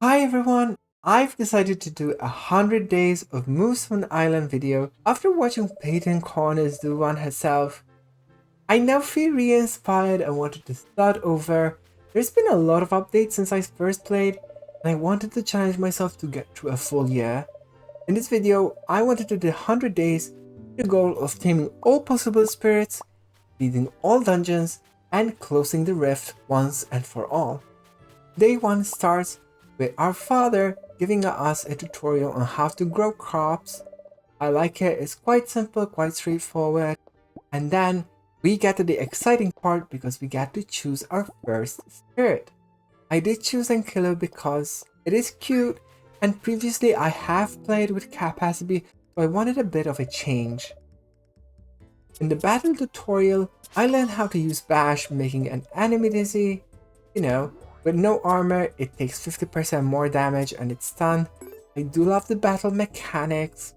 Hi everyone! I've decided to do 100 days of Moonstone Island video after watching Peyton Corners do one herself. I now feel re-inspired and wanted to start over. There's been a lot of updates since I first played, and I wanted to challenge myself to get through a full year. In this video, I wanted to do 100 days with the goal of taming all possible spirits, beating all dungeons, and closing the rift once and for all. Day 1 starts with our father giving us a tutorial on how to grow crops. I like it, it's quite simple, quite straightforward. And then we get to the exciting part because we get to choose our first spirit. I did choose Ankilo because it is cute, and previously I have played with Capacity, so I wanted a bit of a change. In the battle tutorial, I learned how to use Bash, making an enemy dizzy. With no armor, it takes 50% more damage and it's stunned. I do love the battle mechanics.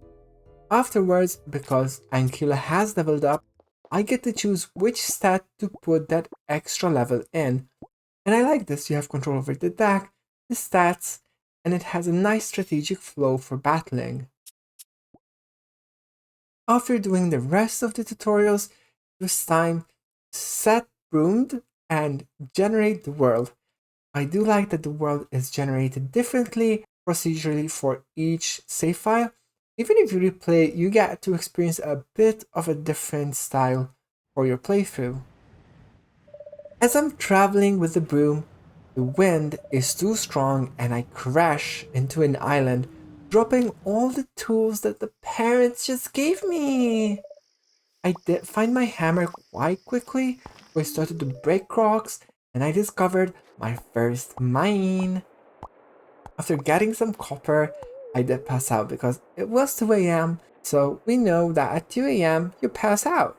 Afterwards, because Ankila has leveled up, I get to choose which stat to put that extra level in. And I like this, you have control over the deck, the stats, and it has a nice strategic flow for battling. After doing the rest of the tutorials, it was time to set Broomed and generate the world. I do like that the world is generated differently procedurally for each save file. Even if you replay, you get to experience a bit of a different style for your playthrough. As I'm traveling with the broom, the wind is too strong and I crash into an island, dropping all the tools that the parents just gave me. I did find my hammer quite quickly, so I started to break rocks and I discovered my first mine. After getting some copper, I did pass out because it was 2 a.m, so we know that at 2 a.m. you pass out.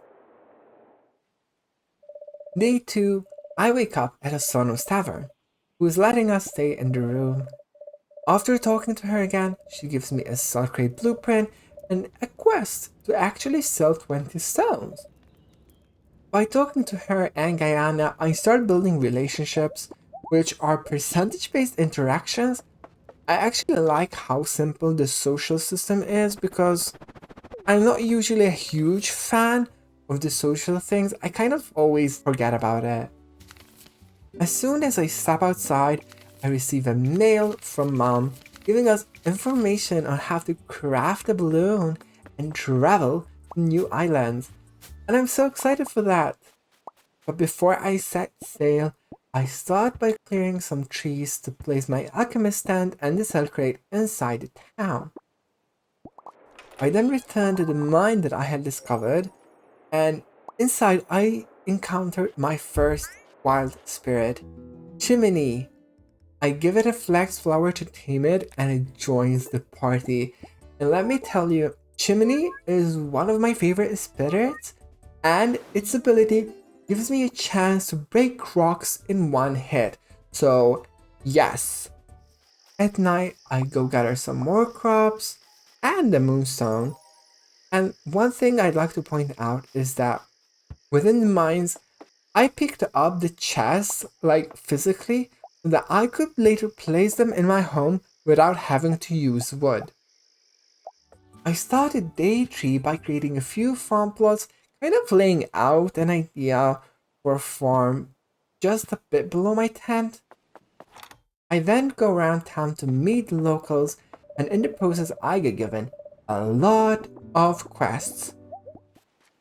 Day 2, I wake up at a Sonos tavern, who is letting us stay in the room. After talking to her again, she gives me a sacred blueprint and a quest to actually sell 20 stones. By talking to her and Guyana, I start building relationships, which are percentage-based interactions. I actually like how simple the social system is because I'm not usually a huge fan of the social things. I kind of always forget about it. As soon as I step outside, I receive a mail from mom giving us information on how to craft a balloon and travel to new islands. And I'm so excited for that. But before I set sail, I start by clearing some trees to place my alchemist stand and the cell crate inside the town. I then return to the mine that I had discovered, and inside I encountered my first wild spirit, Chiminea. I give it a flax flower to tame it and it joins the party. And let me tell you, Chiminea is one of my favorite spirits, and its ability gives me a chance to break rocks in one hit. So yes. At night, I go gather some more crops and the moonstone. And one thing I'd like to point out is that within the mines, I picked up the chests, like physically, so that I could later place them in my home without having to use wood. I started day 3 by creating a few farm plots, kind of laying out an idea for a farm just a bit below my tent. I then go around town to meet the locals, and in the process I get given a lot of quests.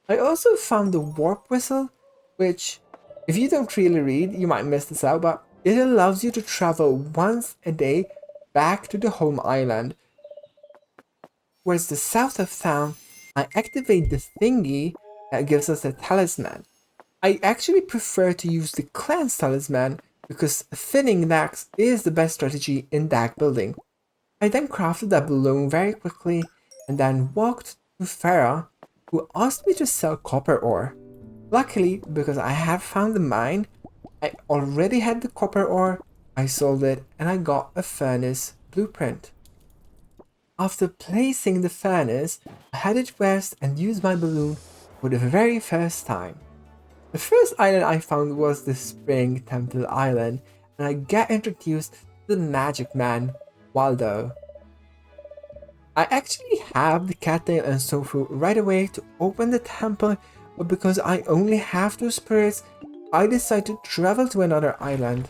I also found the warp whistle, which, if you don't really read, you might miss this out, but it allows you to travel once a day back to the home island. Whereas the south of town, I activate the thingy that gives us a talisman. I actually prefer to use the Cleanse Talisman because thinning decks is the best strategy in deck building. I then crafted a balloon very quickly and then walked to Farah, who asked me to sell copper ore. Luckily, because I had found the mine, I already had the copper ore, I sold it and I got a furnace blueprint. After placing the furnace, I headed west and used my balloon for the very first time. The first island I found was the Spring Temple Island, and I get introduced to the magic man, Waldo. I actually have the cattail and stone fruit right away to open the temple, but because I only have 2 spirits, I decide to travel to another island.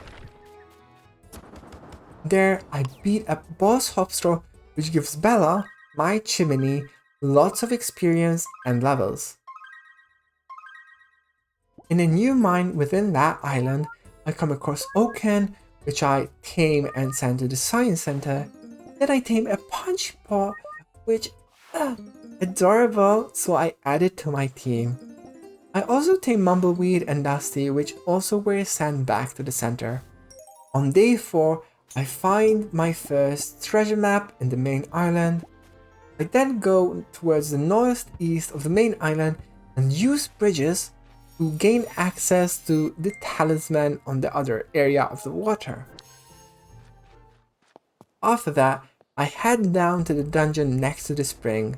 There, I beat a boss hopstraw, which gives Bella, my Chiminea, lots of experience and levels. In a new mine within that island, I come across Oaken, which I tame and send to the science center. Then I tame a punch paw, which adorable, so I add it to my team. I also tame Mumbleweed and Dusty, which also were sent back to the center. On day 4, I find my first treasure map in the main island. I then go towards the northeast of the main island and use bridges to gain access to the talisman on the other area of the water. After that, I head down to the dungeon next to the spring.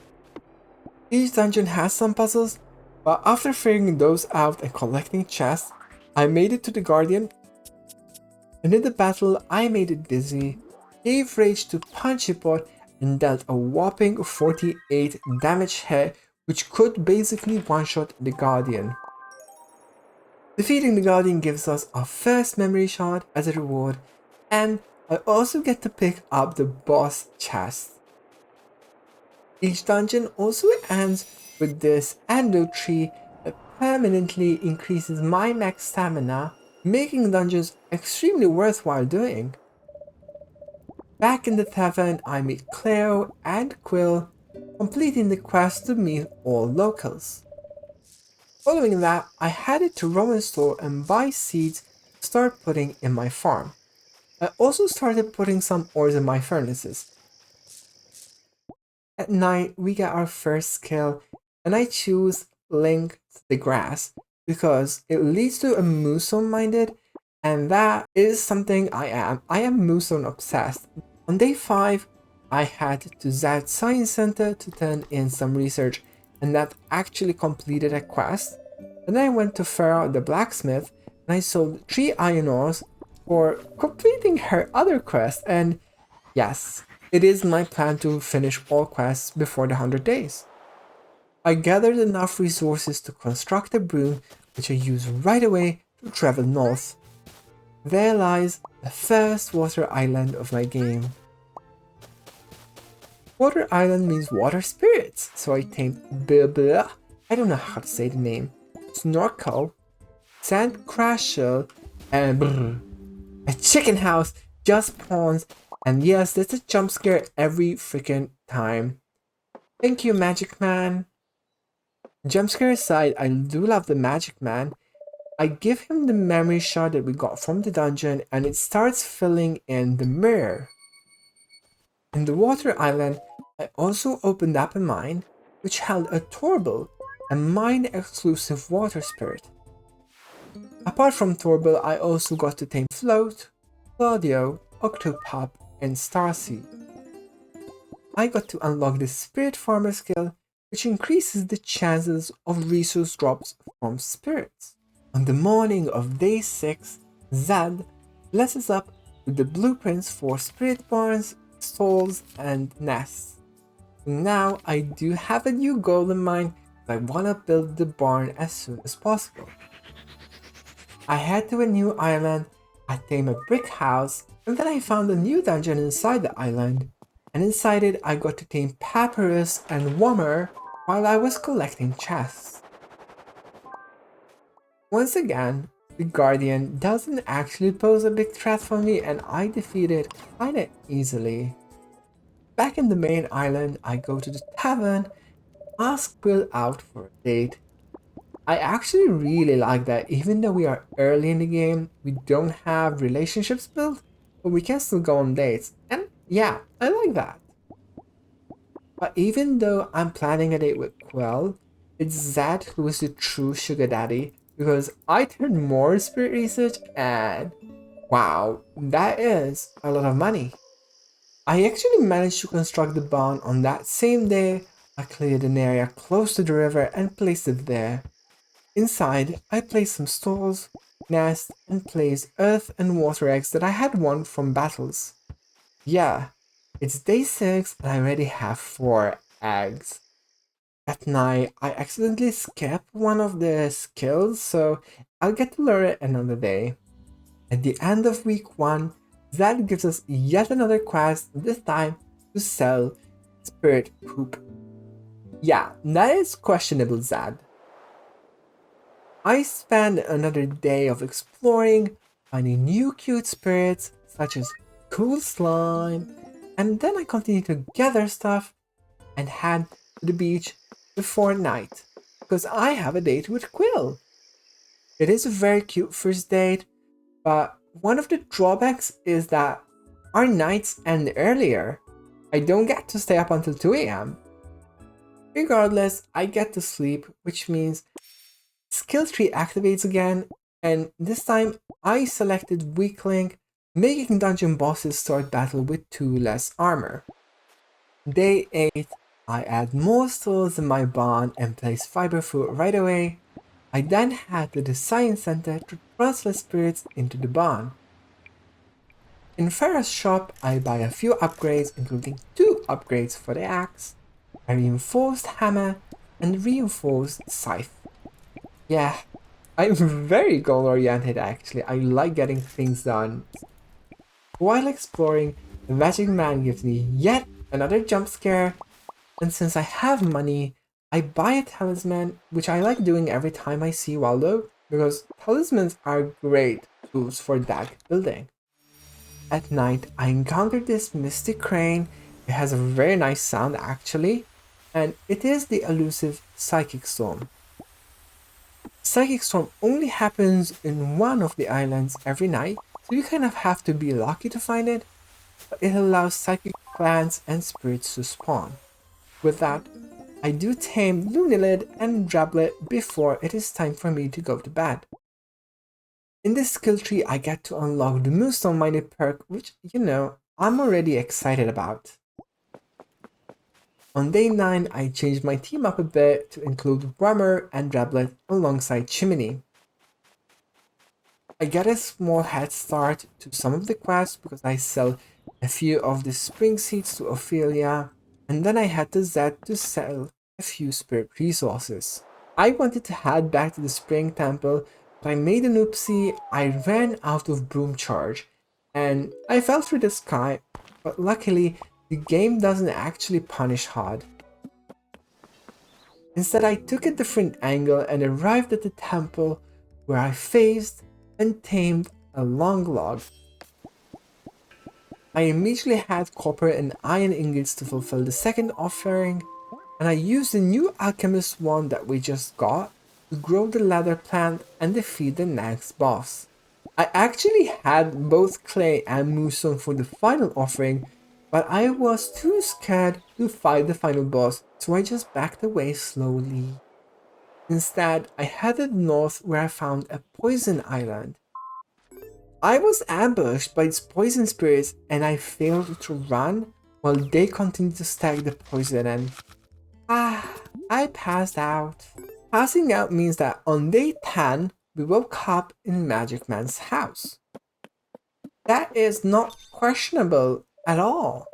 Each dungeon has some puzzles, but after figuring those out and collecting chests, I made it to the Guardian, and in the battle I made it dizzy, gave rage to Punchipot, and dealt a whopping 48 damage hit, which could basically one-shot the Guardian. Defeating the Guardian gives us our first memory shard as a reward, and I also get to pick up the boss chest. Each dungeon also ends with this endo tree that permanently increases my max stamina, making dungeons extremely worthwhile doing. Back in the tavern, I meet Cleo and Quill, completing the quest to meet all locals. Following that, I headed to Rowan's store and buy seeds to start putting in my farm. I also started putting some ores in my furnaces. At night, we get our first skill, and I choose Link the Grass because it leads to a Moonstone minded, and that is something I am. I am Moonstone obsessed. On day 5, I had to Zad Science Center to turn in some research, and that actually completed a quest. Then I went to Farah the blacksmith, and I sold 3 iron ores for completing her other quest, and yes, it is my plan to finish all quests before the 100 days. I gathered enough resources to construct a broom, which I use right away to travel north. There lies the first water island of my game. Water island means water spirits, so I tamed I don't know how to say the name, Snorkel, Sand Crashel, and a chicken house just spawns, and yes, that's a jump scare every freaking time. Thank you, Magic Man. Jump scare aside, I do love the Magic Man. I give him the memory shard that we got from the dungeon, and it starts filling in the mirror. In the water island, I also opened up a mine, which held a Torble, a mine-exclusive water spirit. Apart from Torble, I also got to tame Float, Claudio, Octopop, and Starseed. I got to unlock the Spirit Farmer skill, which increases the chances of resource drops from spirits. On the morning of day 6, Zad blesses up with the blueprints for spirit barns, stalls, and nests. Now I do have a new golden mine, but I wanna build the barn as soon as possible. I head to a new island, I tame a brick house, and then I found a new dungeon inside the island. And inside it I got to tame Papyrus and Wommer while I was collecting chests. Once again, the Guardian doesn't actually pose a big threat for me, and I defeat it kinda easily. Back in the main island, I go to the tavern, ask Quill out for a date. I actually really like that even though we are early in the game, we don't have relationships built, but we can still go on dates, and yeah, I like that. But even though I'm planning a date with Quill, it's Zad who is the true sugar daddy, because I turned more spirit research and wow, that is a lot of money. I actually managed to construct the barn on that same day. I cleared an area close to the river and placed it there. Inside, I placed some stalls, nests, and placed earth and water eggs that I had won from battles. Yeah, it's day 6 and I already have 4 eggs. At night, I accidentally skipped one of the skills, so I'll get to learn it another day. At the end of week 1, Zed gives us yet another quest, this time to sell spirit poop. Yeah, that is questionable, Zed. I spend another day of exploring, finding new cute spirits such as cool slime, and then I continue to gather stuff and head to the beach before night because I have a date with Quill. It is a very cute first date, but one of the drawbacks is that our nights end earlier. I don't get to stay up until 2 a.m. Regardless, I get to sleep, which means skill tree activates again, and this time I selected Weak Link, making dungeon bosses start battle with 2 less armor. Day 8, I add more souls in my barn and place fiber food right away. I then head to the science center to transfer spirits into the barn. In Farah's shop, I buy a few upgrades, including 2 upgrades for the axe, a reinforced hammer, and reinforced scythe. Yeah, I'm very goal oriented actually. I like getting things done. While exploring, the magic man gives me yet another jump scare, and since I have money, I buy a talisman, which I like doing every time I see Waldo, because talismans are great tools for deck building. At night, I encountered this mystic crane. It has a very nice sound actually, and it is the elusive Psychic Storm. Psychic Storm only happens in one of the islands every night, so you kind of have to be lucky to find it, but it allows psychic plants and spirits to spawn. With that, I do tame Lunilid and Drablet before it is time for me to go to bed. In this skill tree, I get to unlock the Moonstone Minded perk, which, I'm already excited about. On day 9, I changed my team up a bit to include Rummer and Drablet alongside Chiminea. I get a small head start to some of the quests because I sell a few of the spring seeds to Ophelia, and then I head to Zed to sell a few spirit resources. I wanted to head back to the spring temple, but I made an oopsie. I ran out of broom charge, and I fell through the sky, but luckily the game doesn't actually punish hard. Instead, I took a different angle and arrived at the temple where I faced and tamed a long log. I immediately had copper and iron ingots to fulfill the second offering, and I used the new alchemist wand that we just got to grow the leather plant and defeat the next boss. I actually had both clay and moonstone for the final offering, but I was too scared to fight the final boss, so I just backed away slowly. Instead, I headed north where I found a poison island. I was ambushed by its poison spirits and I failed to run while they continued to stack the poison and I passed out. Passing out means that on day 10, we woke up in Magic Man's house. That is not questionable at all.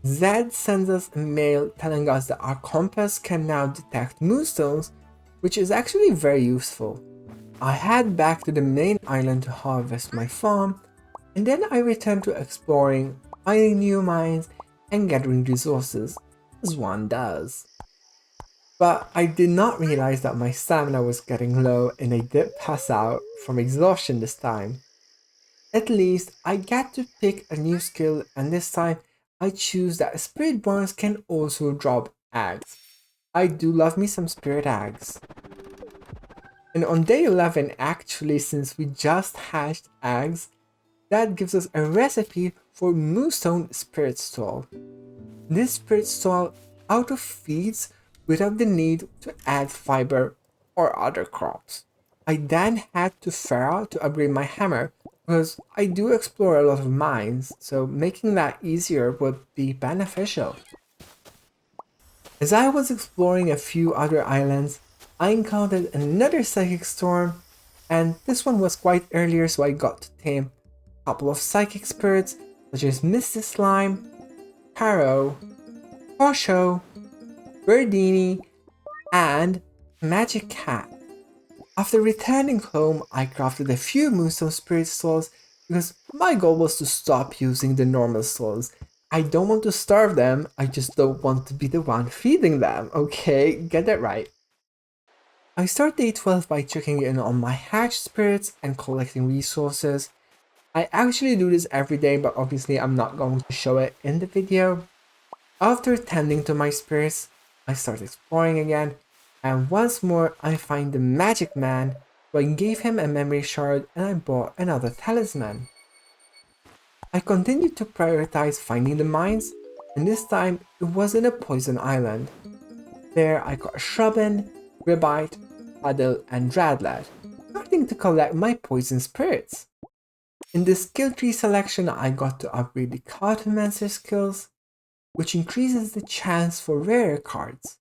Zed sends us a mail telling us that our compass can now detect moonstones, which is actually very useful. I head back to the main island to harvest my farm, and then I return to exploring, finding new mines, and gathering resources, as one does. But I did not realize that my stamina was getting low and I did pass out from exhaustion this time. At least I get to pick a new skill, and this time I choose that spirit barns can also drop eggs. I do love me some spirit eggs. And on day 11, actually, since we just hatched eggs, that gives us a recipe for Moonstone Spirit Stall. This Spirit Stall auto feeds without the need to add fiber or other crops. I then head to Farah to upgrade my hammer because I do explore a lot of mines, so making that easier would be beneficial. As I was exploring a few other islands, I encountered another psychic storm, and this one was quite earlier, so I got to tame a couple of psychic spirits such as Misty Slime, Caro, Posho, Birdini, and Magic Cat. After returning home, I crafted a few Moonstone Spirit Souls because my goal was to stop using the normal souls. I don't want to starve them, I just don't want to be the one feeding them, okay? Get that right. I start day 12 by checking in on my hatched spirits and collecting resources. I actually do this every day, but obviously I'm not going to show it in the video. After tending to my spirits, I start exploring again, and once more I find the magic man, so I gave him a memory shard and I bought another talisman. I continued to prioritize finding the mines, and this time it was in a poison island. There I got Shrubin, Ribite, Paddle, and Dradlet, starting to collect my poison spirits. In the skill tree selection I got to upgrade the Cartomancer skills, which increases the chance for rarer cards.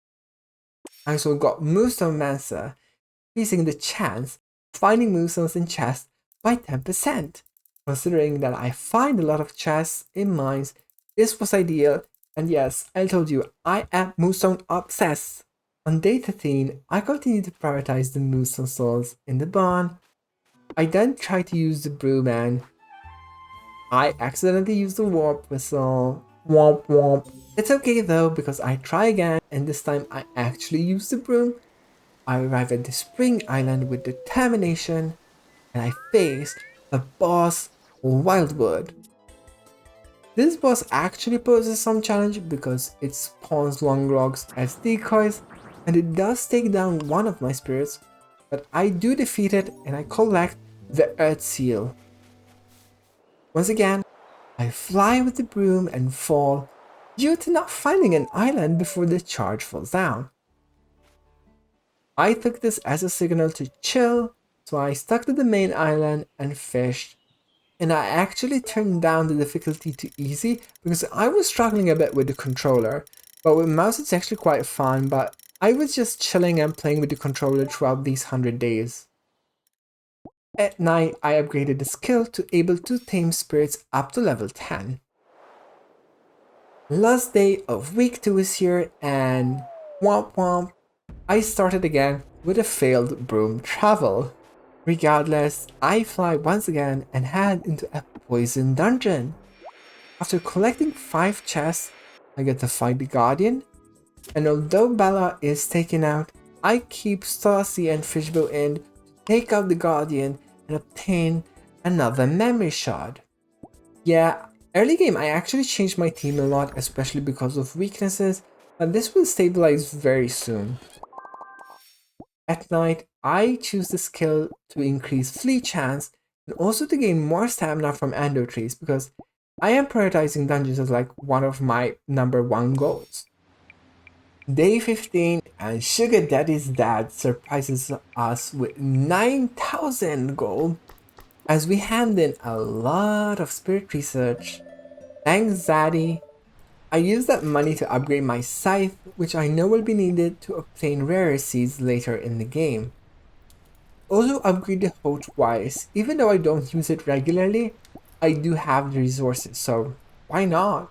I also got Moonstone Mancer, increasing the chance of finding moonstones in chests by 10%. Considering that I find a lot of chests in mines, this was ideal, and yes, I told you, I am Moonstone obsessed. On day 13, I continued to prioritize the Moonstone souls in the barn. I then tried to use the broom and I accidentally used the warp whistle. Womp womp. It's okay though, because I try again, and this time I actually use the broom. I arrive at the Spring Island with determination, and I face the boss, Wildwood. This boss actually poses some challenge because it spawns long logs as decoys, and it does take down one of my spirits, but I do defeat it and I collect the Earth Seal. Once again, I fly with the broom and fall due to not finding an island before the charge falls down. I took this as a signal to chill, so I stuck to the main island and fished. And I actually turned down the difficulty to easy because I was struggling a bit with the controller. But with mouse it's actually quite fun, but I was just chilling and playing with the controller throughout these 100 days. At night, I upgraded the skill to able to tame spirits up to level 10. Last day of week 2 is here, and womp womp, I started again with a failed broom travel. Regardless, I fly once again and head into a poison dungeon. After collecting 5 chests, I get to fight the Guardian, and although Bella is taken out, I keep Stassi and Fishbowl in to take out the Guardian and obtain another memory shard. Yeah, early game I actually changed my team a lot, especially because of weaknesses, but this will stabilize very soon. At night, I choose the skill to increase fleet chance and also to gain more stamina from endo trees because I am prioritizing dungeons as like one of my number 1 goals. Day 15 and Sugar Daddy's dad surprises us with 9,000 gold as we hand in a lot of spirit research. Thanks Zaddy. I use that money to upgrade my scythe, which I know will be needed to obtain rarer seeds later in the game. Also upgrade the hoe twice, even though I don't use it regularly, I do have the resources, so why not?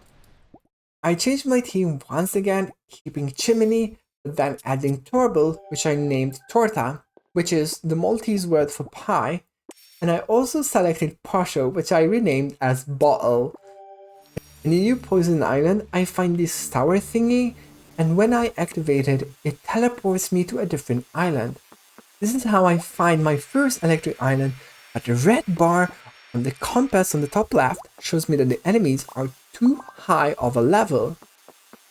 I changed my team once again, keeping Chiminea, but then adding Torble, which I named Torta, which is the Maltese word for pie, and I also selected Posho, which I renamed as Bottle. In the new Poison Island, I find this tower thingy, and when I activate it, it teleports me to a different island. This is how I find my first electric island, but the red bar on the compass on the top left shows me that the enemies are too high of a level.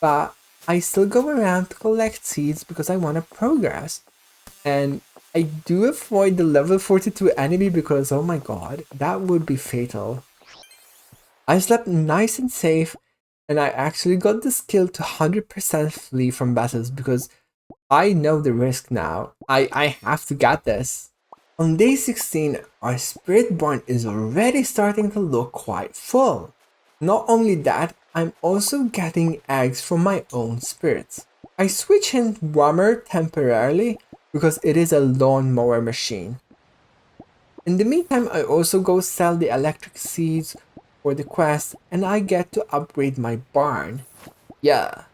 But I still go around to collect seeds because I want to progress. And I do avoid the level 42 enemy because oh my god, that would be fatal. I slept nice and safe, and I actually got the skill to 100% flee from battles because I know the risk now. I have to get this. On day 16, our spirit barn is already starting to look quite full. Not only that, I'm also getting eggs from my own spirits. I switch in Warmer temporarily, because it is a lawnmower machine. In the meantime, I also go sell the electric seeds for the quest and I get to upgrade my barn. Yeah.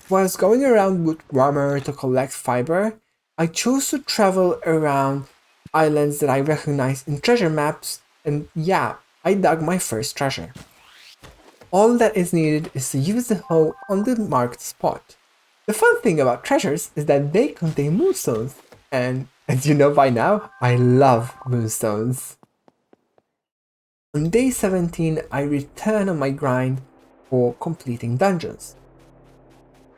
Whilst going around with Warmer to collect fiber, I chose to travel around islands that I recognize in treasure maps, and yeah, I dug my first treasure. All that is needed is to use the hoe on the marked spot. The fun thing about treasures is that they contain moonstones, and as you know by now, I love moonstones. On day 17, I return on my grind for completing dungeons.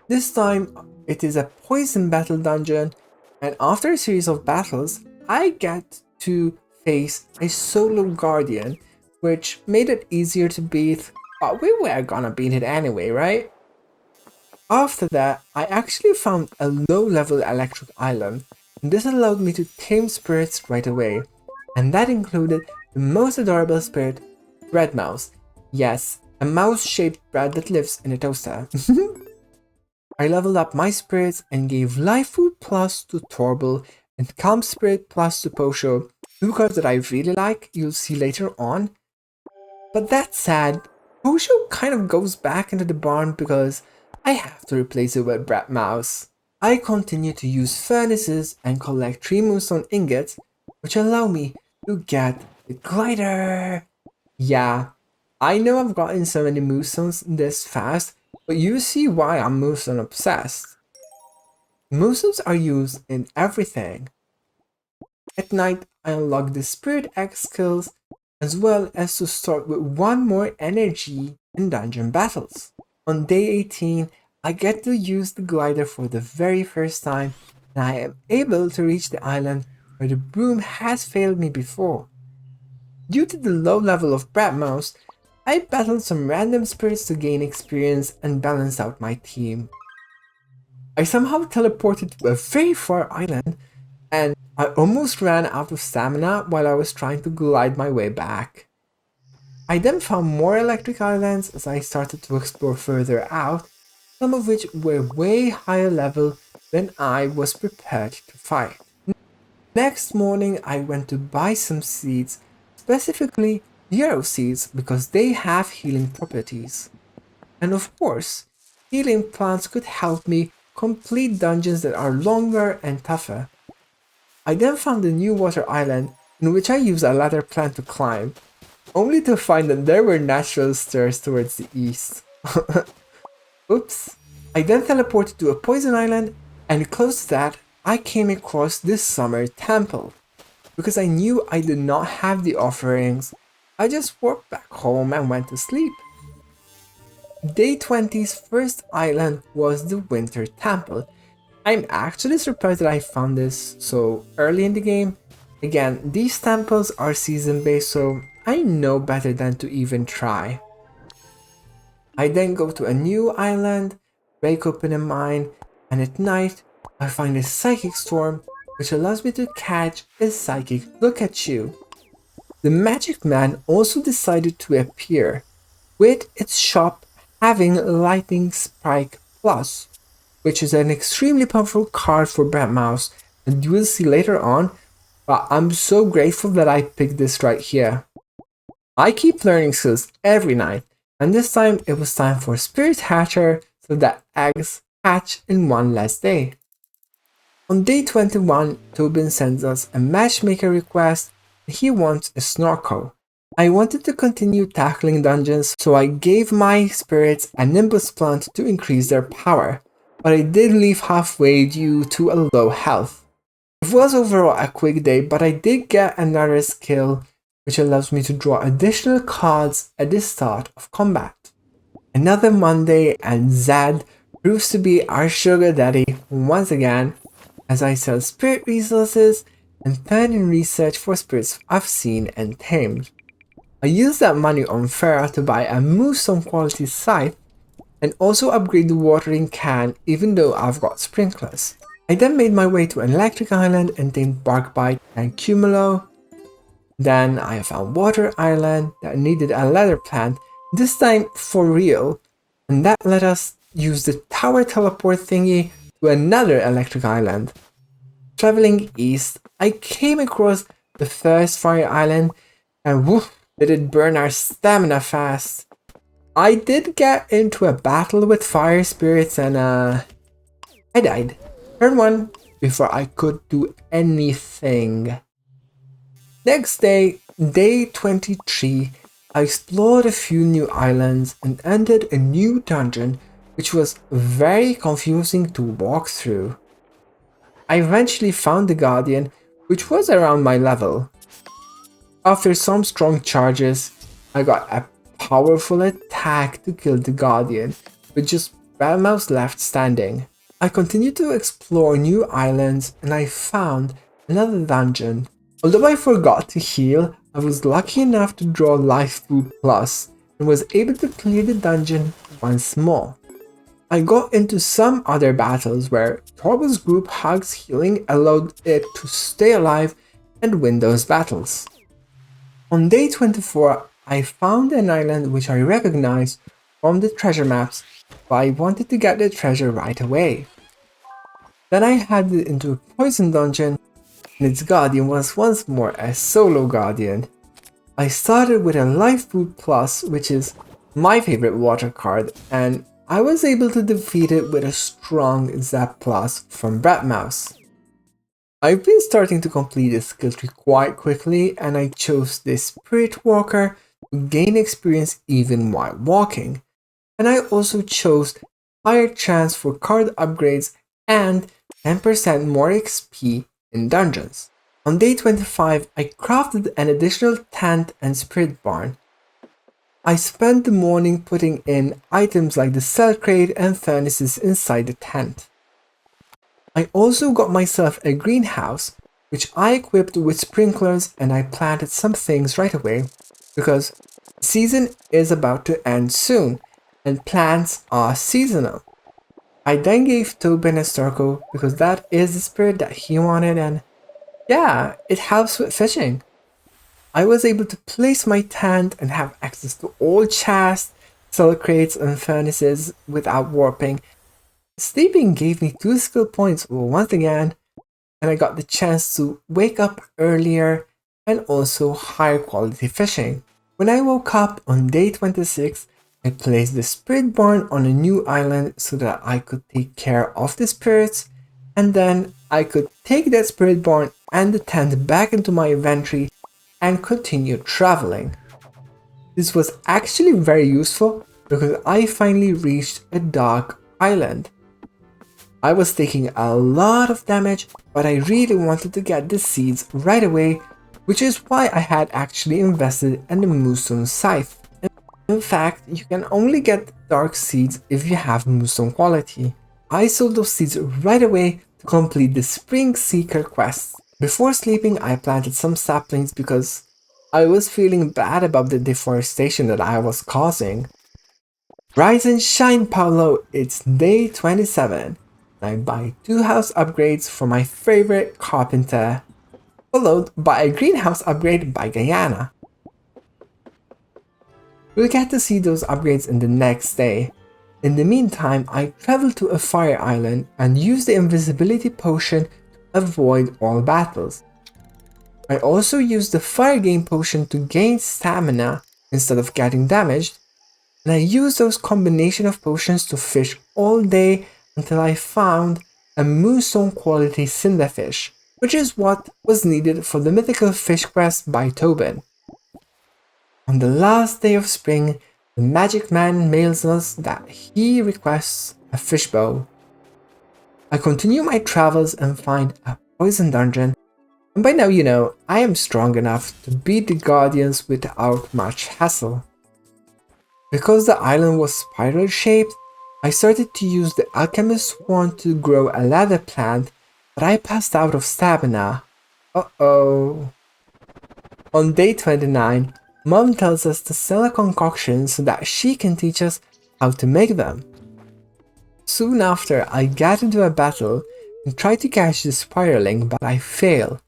This time, it is a poison battle dungeon, and after a series of battles, I get to face a solo guardian, which made it easier to beat, but we were gonna beat it anyway, right? After that, I actually found a low-level electric island, and this allowed me to tame spirits right away, and that included the most adorable spirit, Breadmaus. Yes, a mouse-shaped bread that lives in a toaster. I leveled up my spirits and gave Life Food Plus to Torble and Calm Spirit Plus to Posho, two cards that I really like, you'll see later on. But that said, Posho kind of goes back into the barn because I have to replace it with Breadmaus. I continue to use furnaces and collect 3 Moonstone ingots, which allow me to get the glider. Yeah, I know I've gotten so many Moonstones this fast, but you see why I'm Moonstone obsessed. Moonstones are used in everything. At night, I unlock the Spirit X skills, as well as to start with 1 more energy in dungeon battles. On day 18, I get to use the glider for the very first time, and I am able to reach the island where the broom has failed me before. Due to the low level of Breadmaus, I battled some random spirits to gain experience and balance out my team. I somehow teleported to a very far island, and I almost ran out of stamina while I was trying to glide my way back. I then found more electric islands as I started to explore further out, some of which were way higher level than I was prepared to fight. Next morning I went to buy some seeds, specifically hero seeds because they have healing properties. And of course, healing plants could help me complete dungeons that are longer and tougher. I then found a new water island in which I used a ladder plant to climb, only to find that there were natural stairs towards the east. Oops. I then teleported to a poison island, and close to that, I came across this summer temple. Because I knew I did not have the offerings, I just walked back home and went to sleep. Day 20's first island was the Winter Temple. I'm actually surprised that I found this so early in the game. Again, these temples are season based, so I know better than to even try. I then go to a new island, break open a mine, and at night I find a psychic storm which allows me to catch a psychic look at you. The magic man also decided to appear, with its shop having Lightning Spike Plus, which is an extremely powerful card for Breadmaus, and you will see later on, but I'm so grateful that I picked this right here. I keep learning skills every night, and this time it was time for Spirit Hatcher so that eggs hatch in one less day. On day 21, Tobin sends us a matchmaker request. He wants a snorkel. I wanted to continue tackling dungeons, so I gave my spirits a Nimbus plant to increase their power, but I did leave halfway due to a low health. It was overall a quick day, but I did get another skill which allows me to draw additional cards at the start of combat. Another Monday, and Zad proves to be our sugar daddy once again, as I sell spirit resources and turn in research for spirits I've seen and tamed. I use that money on Farah to buy a Moonstone quality scythe and also upgrade the watering can even though I've got sprinklers. I then made my way to an electric island and tamed Barkbite and Cumulo. Then I found Water Island that needed a ladder plant, this time for real, and that let us use the tower teleport thingy to another electric island. Traveling east, I came across the first fire island, and woof, did it burn our stamina fast. I did get into a battle with fire spirits and I died. Turn 1 before I could do anything. Next day, day 23, I explored a few new islands and entered a new dungeon which was very confusing to walk through. I eventually found the Guardian, which was around my level. After some strong charges, I got a powerful attack to kill the Guardian, with just Breadmaus left standing. I continued to explore new islands and I found another dungeon. Although I forgot to heal, I was lucky enough to draw Life Food Plus and was able to clear the dungeon once more. I got into some other battles where Torble's group hugs healing allowed it to stay alive and win those battles. On day 24, I found an island which I recognized from the treasure maps, but I wanted to get the treasure right away. Then I headed into a poison dungeon, and its guardian was once more a solo guardian. I started with a Life Food Plus, which is my favorite water card, and I was able to defeat it with a strong Zap Plus from Breadmaus. I've been starting to complete this skill tree quite quickly, and I chose this Spirit Walker to gain experience even while walking. And I also chose higher chance for card upgrades and 10% more XP in dungeons. On day 25, I crafted an additional tent and spirit barn. I spent the morning putting in items like the cell crate and furnaces inside the tent. I also got myself a greenhouse, which I equipped with sprinklers, and I planted some things right away because the season is about to end soon and plants are seasonal. I then gave Tobin a circle because that is the spirit that he wanted, and yeah, it helps with fishing. I was able to place my tent and have access to all chests, cell crates and furnaces without warping. Sleeping gave me 2 skill points once again, and I got the chance to wake up earlier and also higher quality fishing. When I woke up on day 26, I placed the spirit barn on a new island so that I could take care of the spirits, and then I could take that spirit barn and the tent back into my inventory and continue traveling. This was actually very useful because I finally reached a dark island. I was taking a lot of damage, but I really wanted to get the seeds right away, which is why I had actually invested in the Moonstone Scythe. In fact, you can only get dark seeds if you have Moonstone quality. I sold those seeds right away to complete the Spring Seeker quest. Before sleeping, I planted some saplings because I was feeling bad about the deforestation that I was causing. Rise and shine, Paolo! It's day 27. I buy 2 house upgrades for my favorite carpenter, followed by a greenhouse upgrade by Guyana. We'll get to see those upgrades in the next day. In the meantime, I traveled to a fire island and used the invisibility potion to avoid all battles. I also used the fire game potion to gain stamina instead of getting damaged, and I used those combination of potions to fish all day until I found a Moonstone quality cinderfish, which is what was needed for the mythical fish quest by Tobin. On the last day of spring, the magic man mails us that he requests a fishbowl. I continue my travels and find a poison dungeon, and by now you know I am strong enough to beat the guardians without much hassle. Because the island was spiral shaped, I started to use the alchemist's wand to grow a ladder plant, but I passed out of stamina. Uh-oh. On day 29, Mom tells us to sell a concoction so that she can teach us how to make them. Soon after, I get into a battle and try to catch the spiraling, but I fail.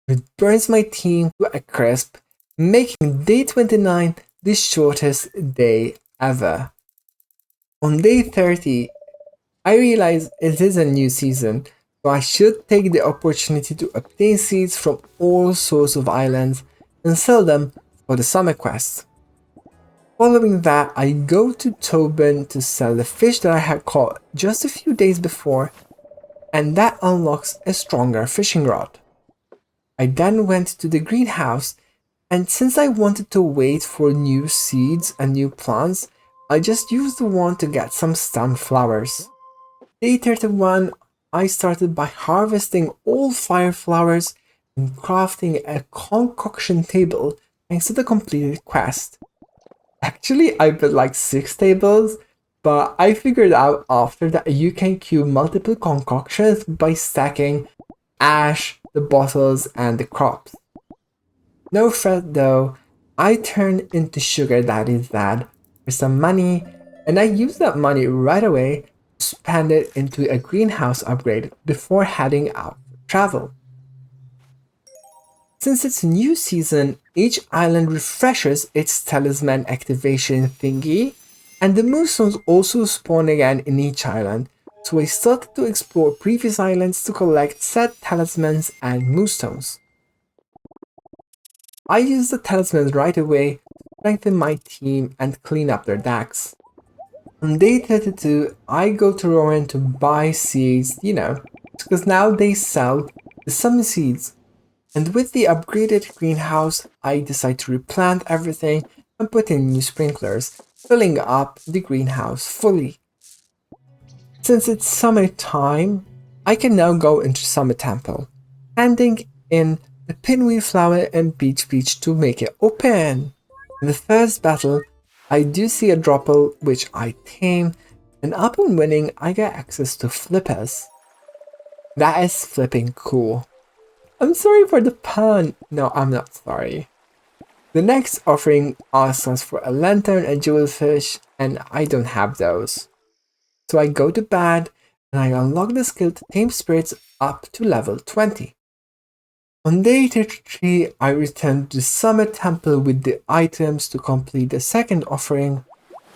It burns my team to a crisp, making day 29 the shortest day ever. On day 30, I realize it is a new season, so I should take the opportunity to obtain seeds from all sorts of islands and sell them for the summer quest. Following that, I go to Tobin to sell the fish that I had caught just a few days before, and that unlocks a stronger fishing rod. I then went to the greenhouse, and since I wanted to wait for new seeds and new plants, I just used the one to get some stemmed flowers. Day 31, I started by harvesting all fire flowers and crafting a concoction table thanks to the completed quest. Actually, I built like 6 tables, but I figured out after that you can queue multiple concoctions by stacking ash, the bottles, and the crops. No fret though, I turned into Sugar Daddy's dad for some money, and I used that money right away to spend it into a greenhouse upgrade before heading out for travel. Since it's a new season, each island refreshes its talisman activation thingy, and the moonstones also spawn again in each island, so I started to explore previous islands to collect said talismans and moonstones. I used the talismans right away to strengthen my team and clean up their decks. On day 32, I go to Rowan to buy seeds, because now they sell the summer seeds. And with the upgraded greenhouse, I decide to replant everything and put in new sprinklers, filling up the greenhouse fully. Since it's summertime, I can now go into Summer Temple, handing in the pinwheel flower and peach peach to make it open. In the first battle, I do see a dropple which I tame, and upon winning, I get access to flippers. That is flipping cool. I'm sorry for the pun. No, I'm not sorry. The next offering asks us for a lantern and jewelfish, and I don't have those. So I go to bed, and I unlock the skill to tame spirits up to level 20. On day 33, I return to the Summer Temple with the items to complete the second offering,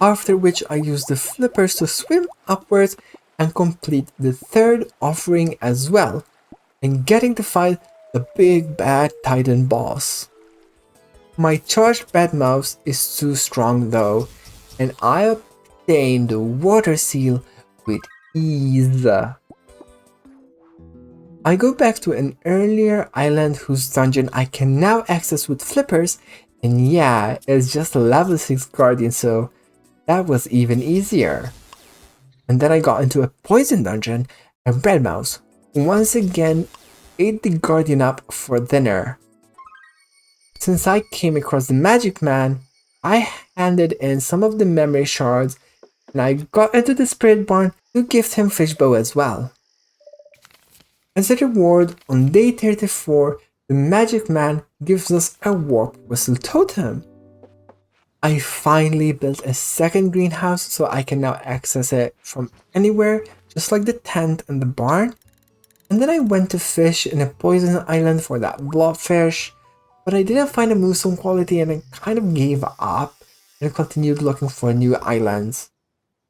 after which I use the flippers to swim upwards and complete the third offering as well, and getting to fight the big bad Titan boss. My charged Breadmaus is too strong though, and I obtain the water seal with ease. I go back to an earlier island whose dungeon I can now access with flippers, and yeah, it's just a level 6 guardian, so that was even easier. And then I got into a poison dungeon, and Breadmaus once again ate the guardian up for dinner. Since I came across the magic man, I handed in some of the memory shards, and I got into the spirit barn to gift him fishbow as well. As a reward, on day 34, the magic man gives us a warp whistle totem. I finally built a second greenhouse so I can now access it from anywhere, just like the tent and the barn. And then I went to fish in a poison island for that blobfish, but I didn't find a moonstone quality and I kind of gave up and continued looking for new islands.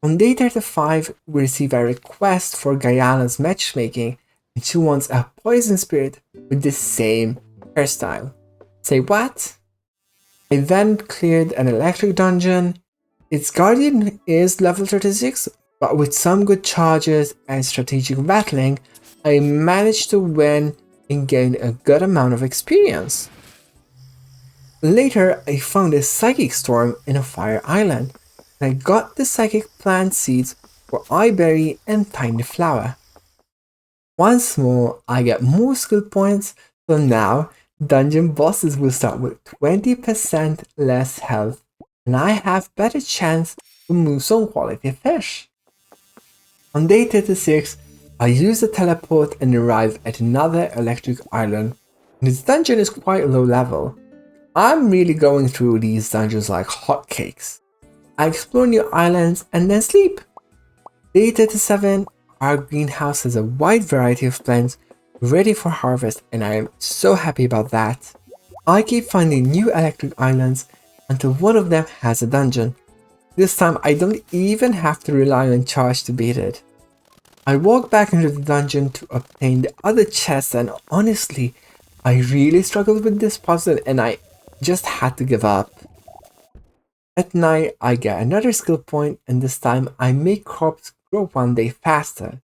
On day 35, we receive a request for Guyana's matchmaking, and she wants a poison spirit with the same hairstyle. Say what? I then cleared an electric dungeon. Its guardian is level 36, but with some good charges and strategic battling, I managed to win and gain a good amount of experience. Later, I found a psychic storm in a fire island, and I got the psychic plant seeds for eyeberry and tiny flower. Once more, I get more skill points, so now dungeon bosses will start with 20% less health, and I have better chance to move some quality fish. On day 36, I use the teleport and arrive at another electric island. This dungeon is quite low level. I'm really going through these dungeons like hotcakes. I explore new islands and then sleep. Day 37, our greenhouse has a wide variety of plants ready for harvest, and I am so happy about that. I keep finding new electric islands until one of them has a dungeon. This time I don't even have to rely on charge to beat it. I walked back into the dungeon to obtain the other chest, and honestly, I really struggled with this puzzle and I just had to give up. At night, I get another skill point, and this time I make crops grow 1 day faster,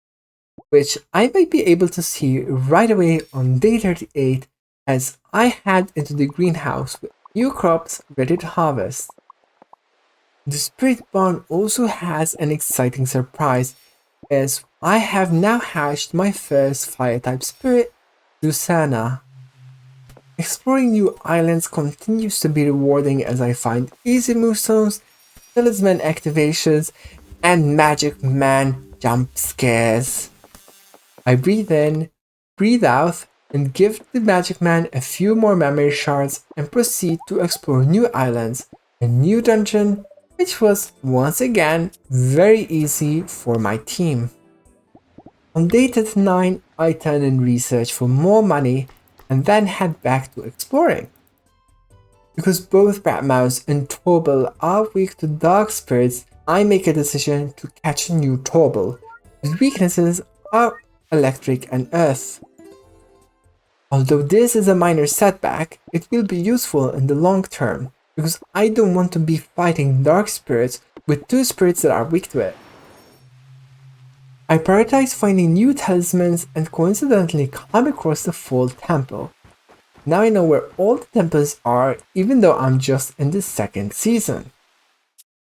which I might be able to see right away on day 38 as I head into the greenhouse with new crops ready to harvest. The Spirit Barn also has an exciting surprise as I have now hatched my first fire-type spirit, Lucana. Exploring new islands continues to be rewarding as I find easy moonstones, talisman activations, and magic man jump scares. I breathe in, breathe out, and give the magic man a few more memory shards and proceed to explore new islands, a new dungeon, which was once again very easy for my team. On day 39, I turn in research for more money and then head back to exploring. Because both Breadmaus and Torble are weak to dark spirits, I make a decision to catch a new Torble, whose weaknesses are electric and earth. Although this is a minor setback, it will be useful in the long term, because I don't want to be fighting dark spirits with two spirits that are weak to it. I prioritize finding new talismans and coincidentally come across the Fall Temple. Now I know where all the temples are, even though I'm just in the second season.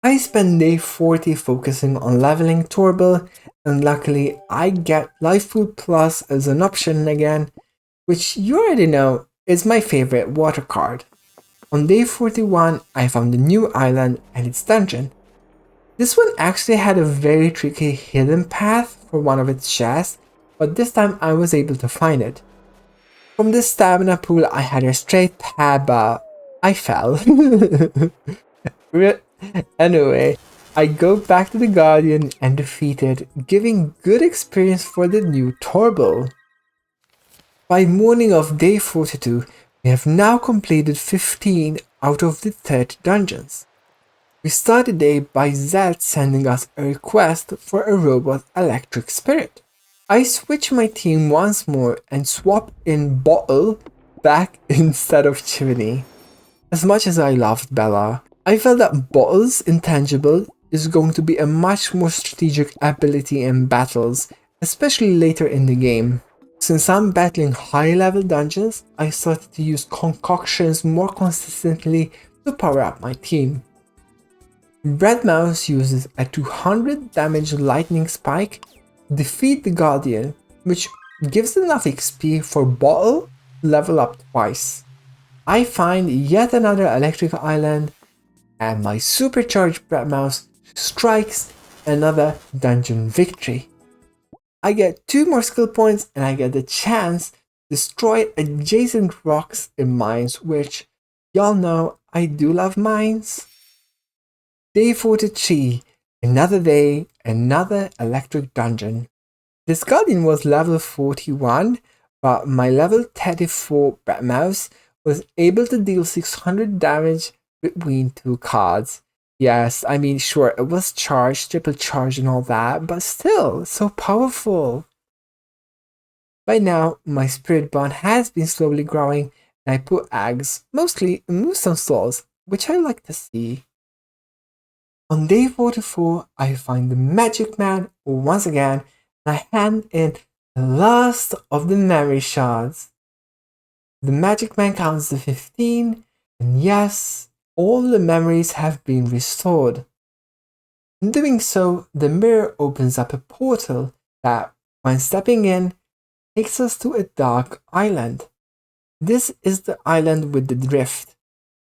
I spend day 40 focusing on leveling Torble, and luckily I get Life Food Plus as an option again, which you already know is my favorite water card. On day 41, I found a new island and its dungeon. This one actually had a very tricky hidden path for one of its chests, but this time I was able to find it. From the stamina pool I had a straight path, but I fell. Anyway, I go back to the Guardian and defeat it, giving good experience for the new Torble. By morning of day 42, we have now completed 15 out of the 30 dungeons. We start the day by Zed sending us a request for a robot electric spirit. I switch my team once more and swap in Bottle back instead of Chiminea. As much as I loved Bella, I felt that Bottle's intangible is going to be a much more strategic ability in battles, especially later in the game. Since I'm battling high level dungeons, I started to use concoctions more consistently to power up my team. Breadmaus uses a 200 damage lightning spike to defeat the Guardian, which gives enough XP for Bottle to level up twice. I find yet another electric island, and my supercharged Breadmaus strikes another dungeon victory. I get 2 more skill points and I get the chance to destroy adjacent rocks in mines, which y'all know I do love mines. Day 43, another day, another electric dungeon. This Guardian was level 41, but my level 34 Breadmaus was able to deal 600 damage between 2 cards. Yes, I mean, sure, it was charged, triple charged and all that, but still, so powerful. By now, my spirit bond has been slowly growing, and I put eggs, mostly in Moonstone stalls, which I like to see. On day 44, I find the Magic Man once again, and I hand in the last of the memory shards. The Magic Man counts to 15, and yes, all the memories have been restored. In doing so, the mirror opens up a portal that, when stepping in, takes us to a dark island. This is the island with the drift,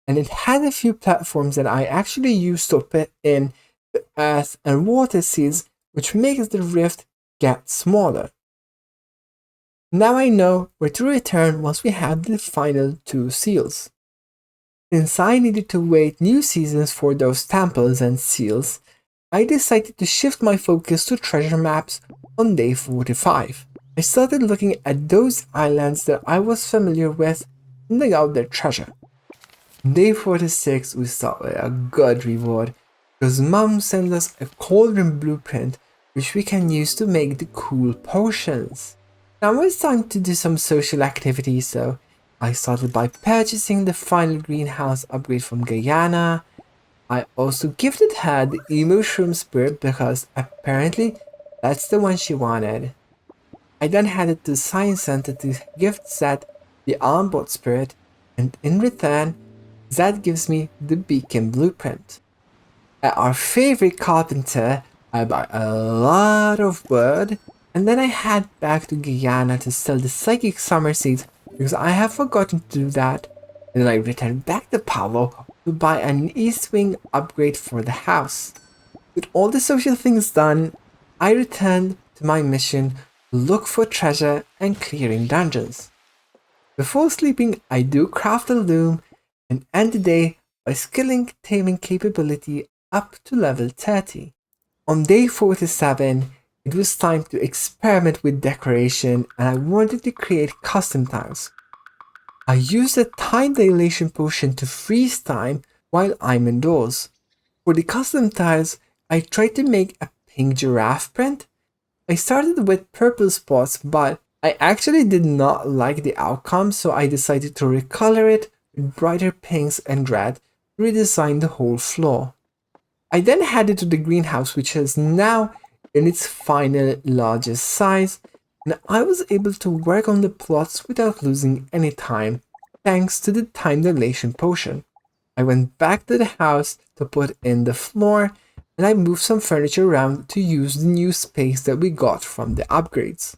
and it had a few platforms that I actually used to put in the earth and water seeds, which makes the rift get smaller. Now I know where to return once we have the final 2 seals. Since I needed to wait new seasons for those temples and seals, I decided to shift my focus to treasure maps on day 45. I started looking at those islands that I was familiar with and dig out their treasure. On day 46 we start with a good reward, because Mom sent us a cauldron blueprint which we can use to make the cool potions. Now it's time to do some social activities, so I started by purchasing the final greenhouse upgrade from Guyana. I also gifted her the emo shroom spirit because apparently that's the one she wanted. I then headed to the Science Center to gift Zed the onboard spirit, and in return, Zed gives me the beacon blueprint. At our favorite carpenter, I buy a lot of wood, and then I head back to Guyana to sell the psychic summer seeds because I have forgotten to do that, and then I return back to Palo to buy an east wing upgrade for the house. With all the social things done, I returned to my mission to look for treasure and clearing dungeons. Before sleeping, I do craft a loom and end the day by skilling taming capability up to level 30. On day 47, it was time to experiment with decoration and I wanted to create custom tiles. I used a time dilation potion to freeze time while I'm indoors. For the custom tiles, I tried to make a pink giraffe print. I started with purple spots, but I actually did not like the outcome, so I decided to recolor it with brighter pinks and red to redesign the whole floor. I then headed to the greenhouse, which is now in its final largest size, and I was able to work on the plots without losing any time, thanks to the time dilation potion. I went back to the house to put in the floor, and I moved some furniture around to use the new space that we got from the upgrades.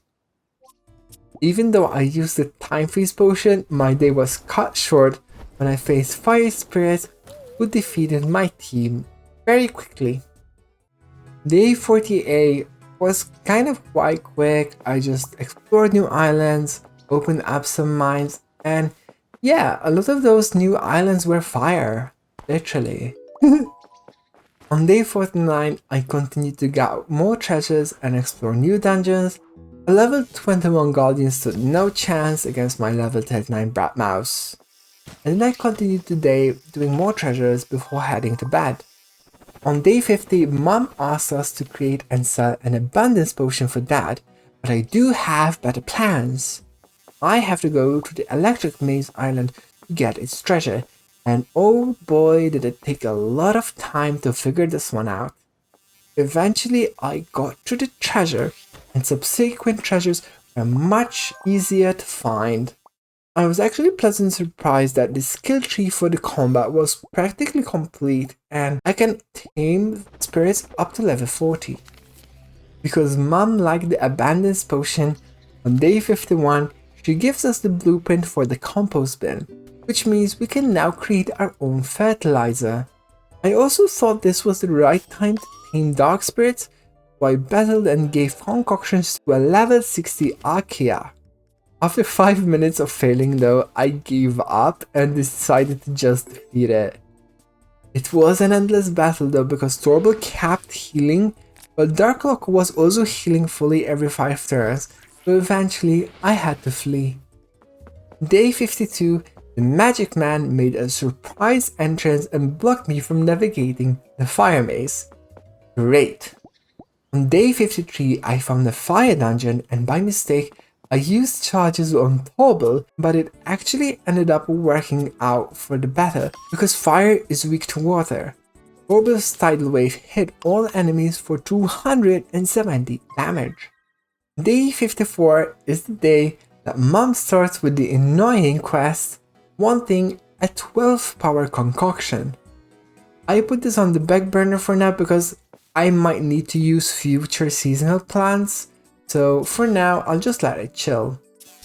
Even though I used the time freeze potion, my day was cut short when I faced fire spirits who defeated my team very quickly. Day 48 was kind of quite quick. I just explored new islands, opened up some mines, and yeah, a lot of those new islands were fire, literally. On day 49, I continued to get more treasures and explore new dungeons. A level 21 Guardian stood no chance against my level 39 Breadmaus. And then I continued the day doing more treasures before heading to bed. On day 50, Mom asked us to create and sell an abundance potion for Dad, but I do have better plans. I have to go to the Electric Maze Island to get its treasure, and oh boy did it take a lot of time to figure this one out. Eventually I got to the treasure, and subsequent treasures were much easier to find. I was actually pleasantly surprised that the skill tree for the combat was practically complete and I can tame spirits up to level 40. Because Mom liked the abundance potion, on day 51 she gives us the blueprint for the compost bin, which means we can now create our own fertilizer. I also thought this was the right time to tame dark spirits, so I battled and gave concoctions to a level 60 Archaea. After 5 minutes of failing though, I gave up and decided to just defeat it. It was an endless battle though because Torble kept healing, but Darklock was also healing fully every 5 turns, so eventually I had to flee. Day 52, the Magic Man made a surprise entrance and blocked me from navigating the fire maze. Great! On day 53, I found a fire dungeon and by mistake, I used charges on Torble, but it actually ended up working out for the better because fire is weak to water. Torble's tidal wave hit all enemies for 270 damage. Day 54 is the day that Mom starts with the annoying quest, wanting a 12 power concoction. I put this on the back burner for now because I might need to use future seasonal plants. So for now, I'll just let it chill.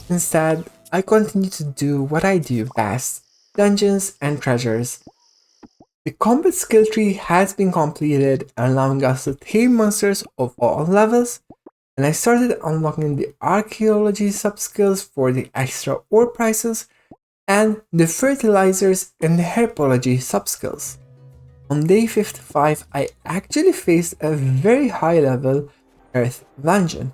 Instead, I continue to do what I do best, dungeons and treasures. The combat skill tree has been completed, allowing us to tame monsters of all levels, and I started unlocking the archaeology subskills for the extra ore prices, and the fertilizers and the herpology subskills. On day 55, I actually faced a very high level Earth dungeon.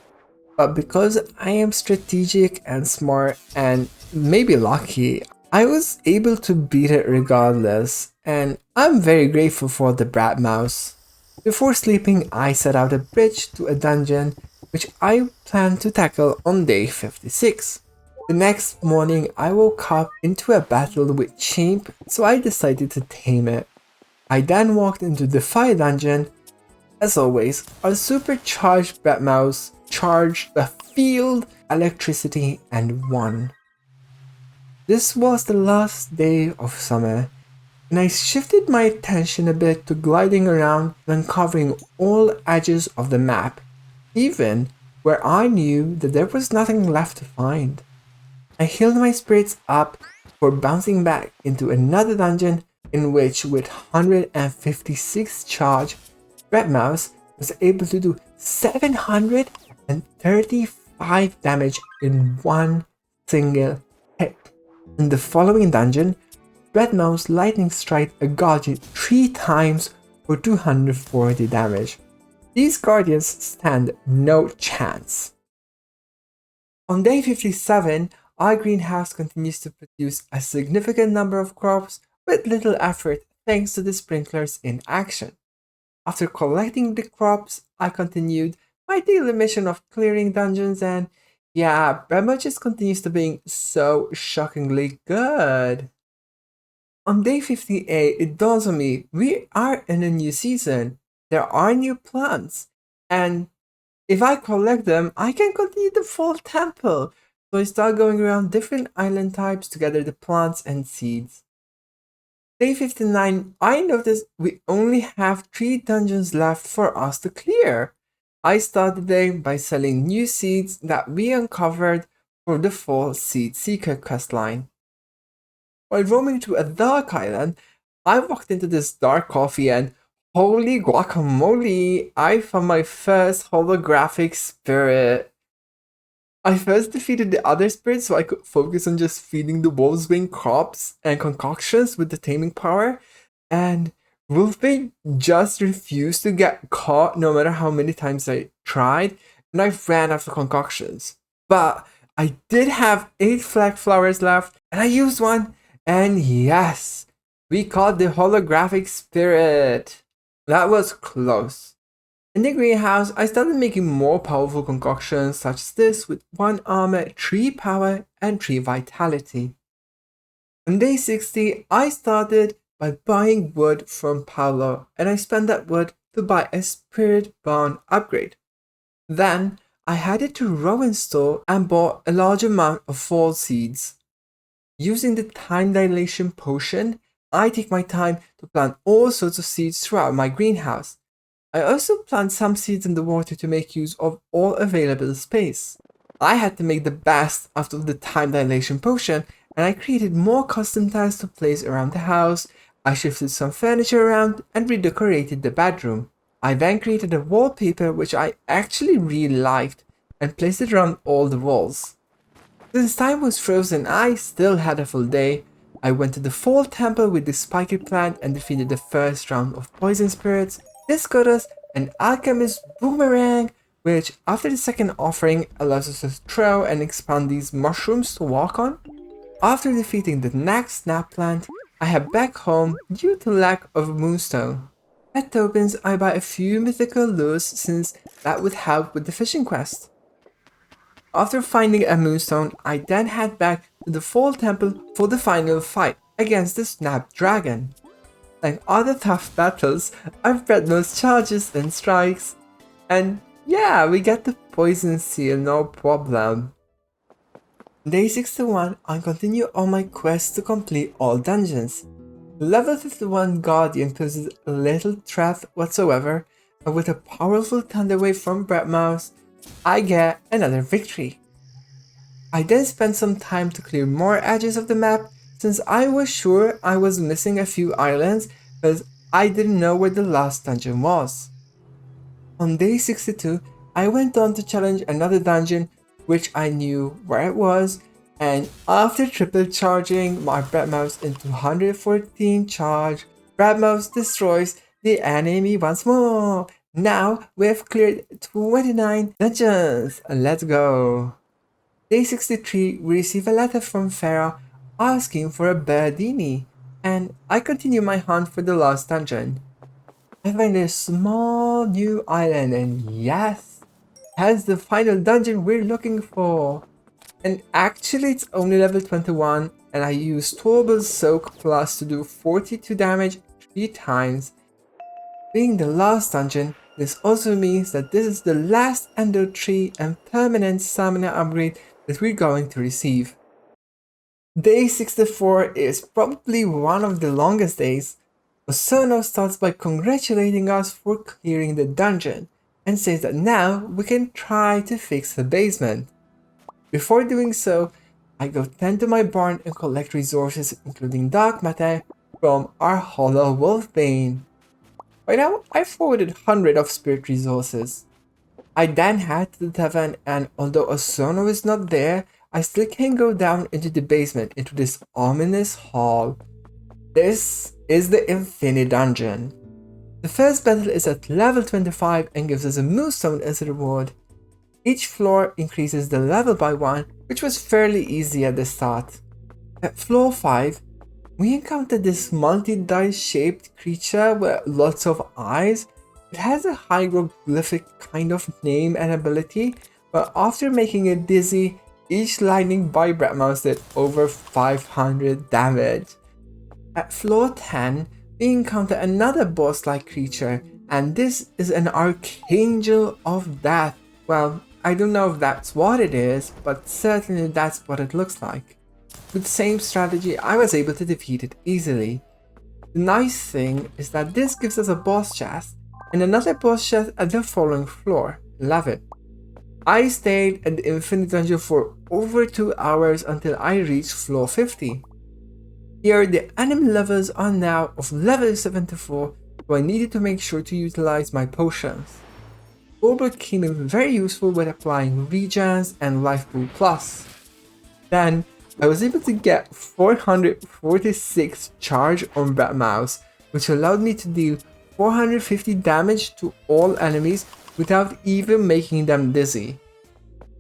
But because I am strategic and smart and maybe lucky, I was able to beat it regardless, and I'm very grateful for the Breadmaus. Before sleeping, I set out a bridge to a dungeon which I plan to tackle on day 56. The next morning, I woke up into a battle with Chimp, so I decided to tame it. I then walked into the fire dungeon. As always, our supercharged Breadmaus charged the field, electricity, and won. This was the last day of summer, and I shifted my attention a bit to gliding around and uncovering all edges of the map, even where I knew that there was nothing left to find. I healed my spirits up before bouncing back into another dungeon in which, with 156 charge, Breadmaus was able to do 735 damage in one single hit. In the following dungeon, Breadmaus lightning strike a guardian 3 times for 240 damage. These guardians stand no chance. On day 57, our greenhouse continues to produce a significant number of crops with little effort thanks to the sprinklers in action. After collecting the crops, I continued my daily mission of clearing dungeons, and yeah, Breadmaus just continues to being so shockingly good. On day 58, it dawns on me, we are in a new season. There are new plants, and if I collect them, I can continue the fall temple. So I start going around different island types to gather the plants and seeds. Day 59, I noticed we only have 3 dungeons left for us to clear. I start the day by selling new seeds that we uncovered for the Fall Seed Seeker questline. While roaming through a dark island, I walked into this dark coffee and holy guacamole, I found my first holographic spirit. I first defeated the other spirits so I could focus on just feeding the Wolfsbane crops and concoctions with the taming power, and Wolfbane just refused to get caught no matter how many times I tried, and I ran out of concoctions. But I did have 8 flag flowers left, and I used one, and yes, we caught the holographic spirit. That was close. In the greenhouse, I started making more powerful concoctions such as this with 1 armor, 3 power, and 3 vitality. On day 60, I started by buying wood from Paolo, and I spent that wood to buy a spirit barn upgrade. Then, I headed to Rowan's store and bought a large amount of fall seeds. Using the time dilation potion, I take my time to plant all sorts of seeds throughout my greenhouse. I also plant some seeds in the water to make use of all available space. I had to make the best out of the time dilation potion, and I created more custom tiles to place around the house. I shifted some furniture around and redecorated the bedroom. I then created a wallpaper which I actually really liked and placed it around all the walls. Since time was frozen, I still had a full day. I went to the fall temple with the spiky plant and defeated the first round of poison spirits. This got us an alchemist boomerang, which after the second offering allows us to throw and expand these mushrooms to walk on. After defeating the next snap plant, I head back home due to lack of moonstone. At tokens, I buy a few mythical lures since that would help with the fishing quest. After finding a moonstone, I then head back to the fall temple for the final fight against the snapdragon. Like other tough battles, I've read most charges and strikes, and yeah, we get the poison seal no problem. Day 61, I continue on my quest to complete all dungeons. The level 51 Guardian poses little threat whatsoever, and with a powerful thunder wave from Breadmaus, I get another victory. I then spent some time to clear more edges of the map since I was sure I was missing a few islands because I didn't know where the last dungeon was. On day 62, I went on to challenge another dungeon which I knew where it was, and after triple charging my Breadmaus into 114 charge, Breadmaus destroys the enemy once more. Now we have cleared 29 dungeons. Let's go. Day 63, we receive a letter from Farah asking for a birdini, and I continue my hunt for the last dungeon. I find a small new island, and yes, has the final dungeon we're looking for. And actually it's only level 21, and I use Torble's Soak Plus to do 42 damage 3 times. Being the last dungeon, this also means that this is the last Ender Tree and permanent stamina upgrade that we're going to receive. Day 64 is probably one of the longest days. Osono starts by congratulating us for clearing the dungeon and says that now we can try to fix the basement. Before doing so, I go tend to my barn and collect resources including dark matter from our hollow wolfbane. By now, I've forwarded hundreds of spirit resources. I then head to the tavern, and although Osono is not there, I still can go down into the basement into this ominous hall. This is the Infinite Dungeon. The first battle is at level 25 and gives us a Moonstone as a reward. Each floor increases the level by 1, which was fairly easy at the start. At floor 5, we encounter this multi-dice shaped creature with lots of eyes. It has a hieroglyphic kind of name and ability, but after making it dizzy, each lightning by Breadmaus did over 500 damage. At floor 10, we encounter another boss-like creature, and this is an Archangel of Death. Well, I don't know if that's what it is, but certainly that's what it looks like. With the same strategy, I was able to defeat it easily. The nice thing is that this gives us a boss chest, and another boss chest at the following floor, 11. I stayed at the Infinite Dungeon for over 2 hours until I reached floor 50. Here, the enemy levels are now of level 74, so I needed to make sure to utilize my potions. Torble came in very useful when applying regens and life pool plus. Then, I was able to get 446 charge on Breadmaus, which allowed me to deal 450 damage to all enemies without even making them dizzy.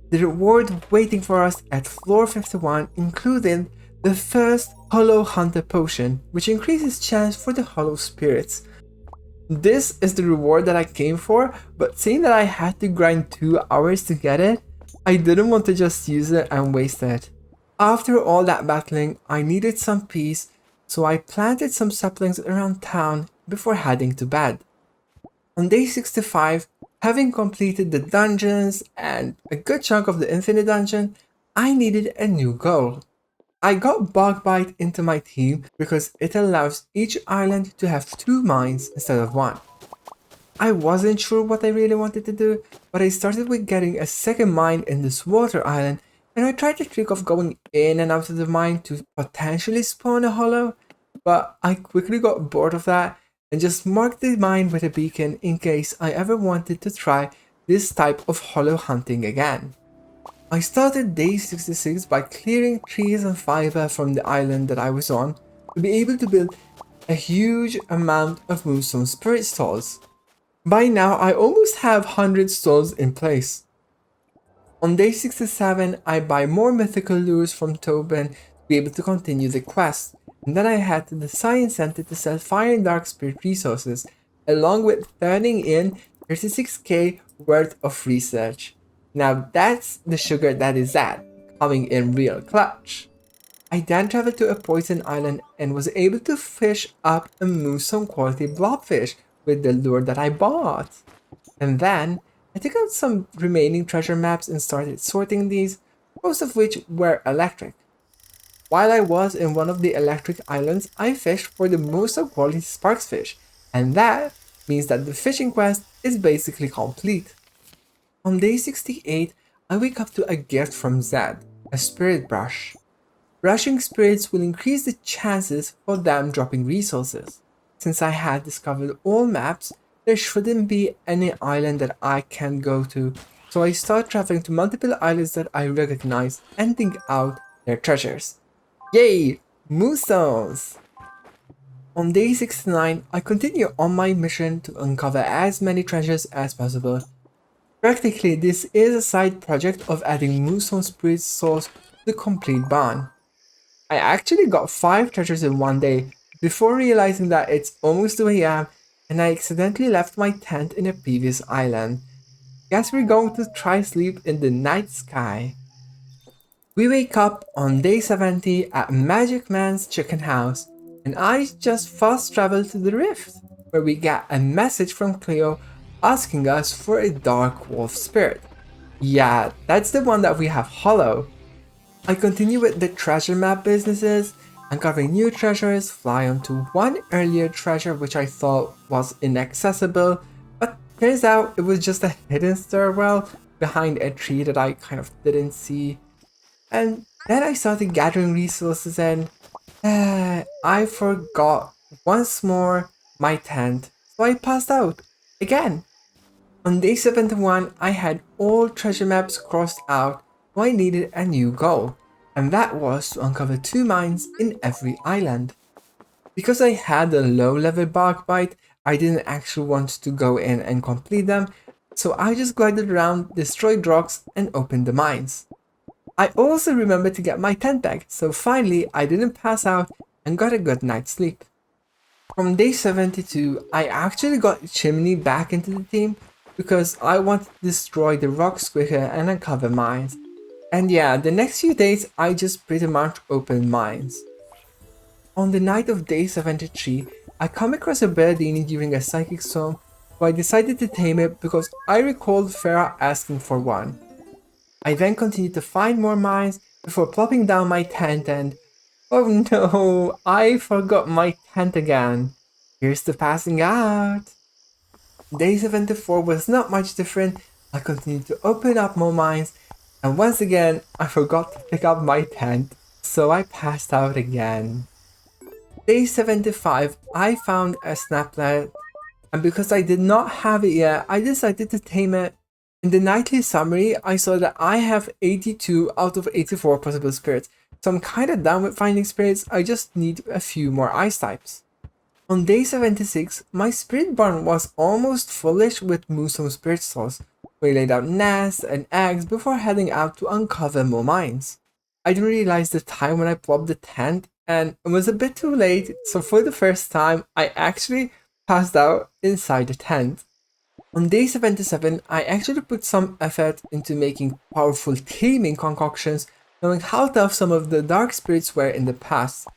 The reward waiting for us at floor 51 included the first Hollow Hunter potion, which increases chance for the Hollow Spirits. This is the reward that I came for, but seeing that I had to grind 2 hours to get it, I didn't want to just use it and waste it. After all that battling, I needed some peace, so I planted some saplings around town before heading to bed. On day 65, having completed the dungeons and a good chunk of the Infinite Dungeon, I needed a new goal. I got Bogbite into my team because it allows each island to have 2 mines instead of 1. I wasn't sure what I really wanted to do, but I started with getting a second mine in this water island, and I tried the trick of going in and out of the mine to potentially spawn a hollow, but I quickly got bored of that and just marked the mine with a beacon in case I ever wanted to try this type of hollow hunting again. I started day 66 by clearing trees and fiber from the island that I was on to be able to build a huge amount of Moonstone Spirit stalls. By now I almost have 100 stalls in place. On day 67 I buy more mythical lures from Tobin to be able to continue the quest, and then I head to the Science Center to sell Fire and Dark Spirit resources along with turning in 36k worth of research. Now that's the sugar that is that, coming in real clutch. I then traveled to a poison island and was able to fish up a Moonstone quality blobfish with the lure that I bought. And then, I took out some remaining treasure maps and started sorting these, most of which were electric. While I was in one of the electric islands, I fished for the Moonstone quality sparks fish, and that means that the fishing quest is basically complete. On day 68, I wake up to a gift from Zed, a spirit brush. Brushing spirits will increase the chances for them dropping resources. Since I had discovered all maps, there shouldn't be any island that I can't go to, so I start traveling to multiple islands that I recognize and dig out their treasures. Yay! Moonstones! On day 69, I continue on my mission to uncover as many treasures as possible. Practically, this is a side project of adding Moonstone Spirit Souls to the complete barn. I actually got 5 treasures in one day before realizing that it's almost 2 AM and I accidentally left my tent in a previous island. Guess we're going to try sleep in the night sky. We wake up on day 70 at Magic Man's chicken house, and I just fast travel to the rift, where we get a message from Cleo asking us for a dark wolf spirit. Yeah, that's the one that we have hollow. I continue with the treasure map businesses, uncovering new treasures, fly onto one earlier treasure which I thought was inaccessible, but turns out it was just a hidden stairwell behind a tree that I kind of didn't see. And then I started gathering resources and I forgot once more my tent, so I passed out again. On day 71, I had all treasure maps crossed out, so I needed a new goal, and that was to uncover 2 mines in every island. Because I had a low level bark bite, I didn't actually want to go in and complete them, so I just glided around, destroyed rocks, and opened the mines. I also remembered to get my tent back, so finally I didn't pass out and got a good night's sleep. From day 72, I actually got Chiminea back into the team because I wanted to destroy the rocks quicker and uncover mines. And yeah, the next few days I just pretty much opened mines. On the night of day 73, I come across a Birdini during a psychic storm, so I decided to tame it because I recalled Farah asking for one. I then continued to find more mines before plopping down my tent and oh no, I forgot my tent again. Here's to passing out. Day 74 was not much different. I continued to open up more mines and once again I forgot to pick up my tent, so I passed out again. Day 75 I found a snaplet and because I did not have it yet, I decided to tame it. In the nightly summary, I saw that I have 82 out of 84 possible spirits, so I'm kinda done with finding spirits, I just need a few more ice types. On day 76, my spirit barn was almost fullish with Moonstone spirit souls. We laid out nests and eggs before heading out to uncover more mines. I didn't realize the time when I plopped the tent and it was a bit too late, so for the first time, I actually passed out inside the tent. On day 77, I actually put some effort into making powerful taming concoctions, knowing how tough some of the dark spirits were in the past.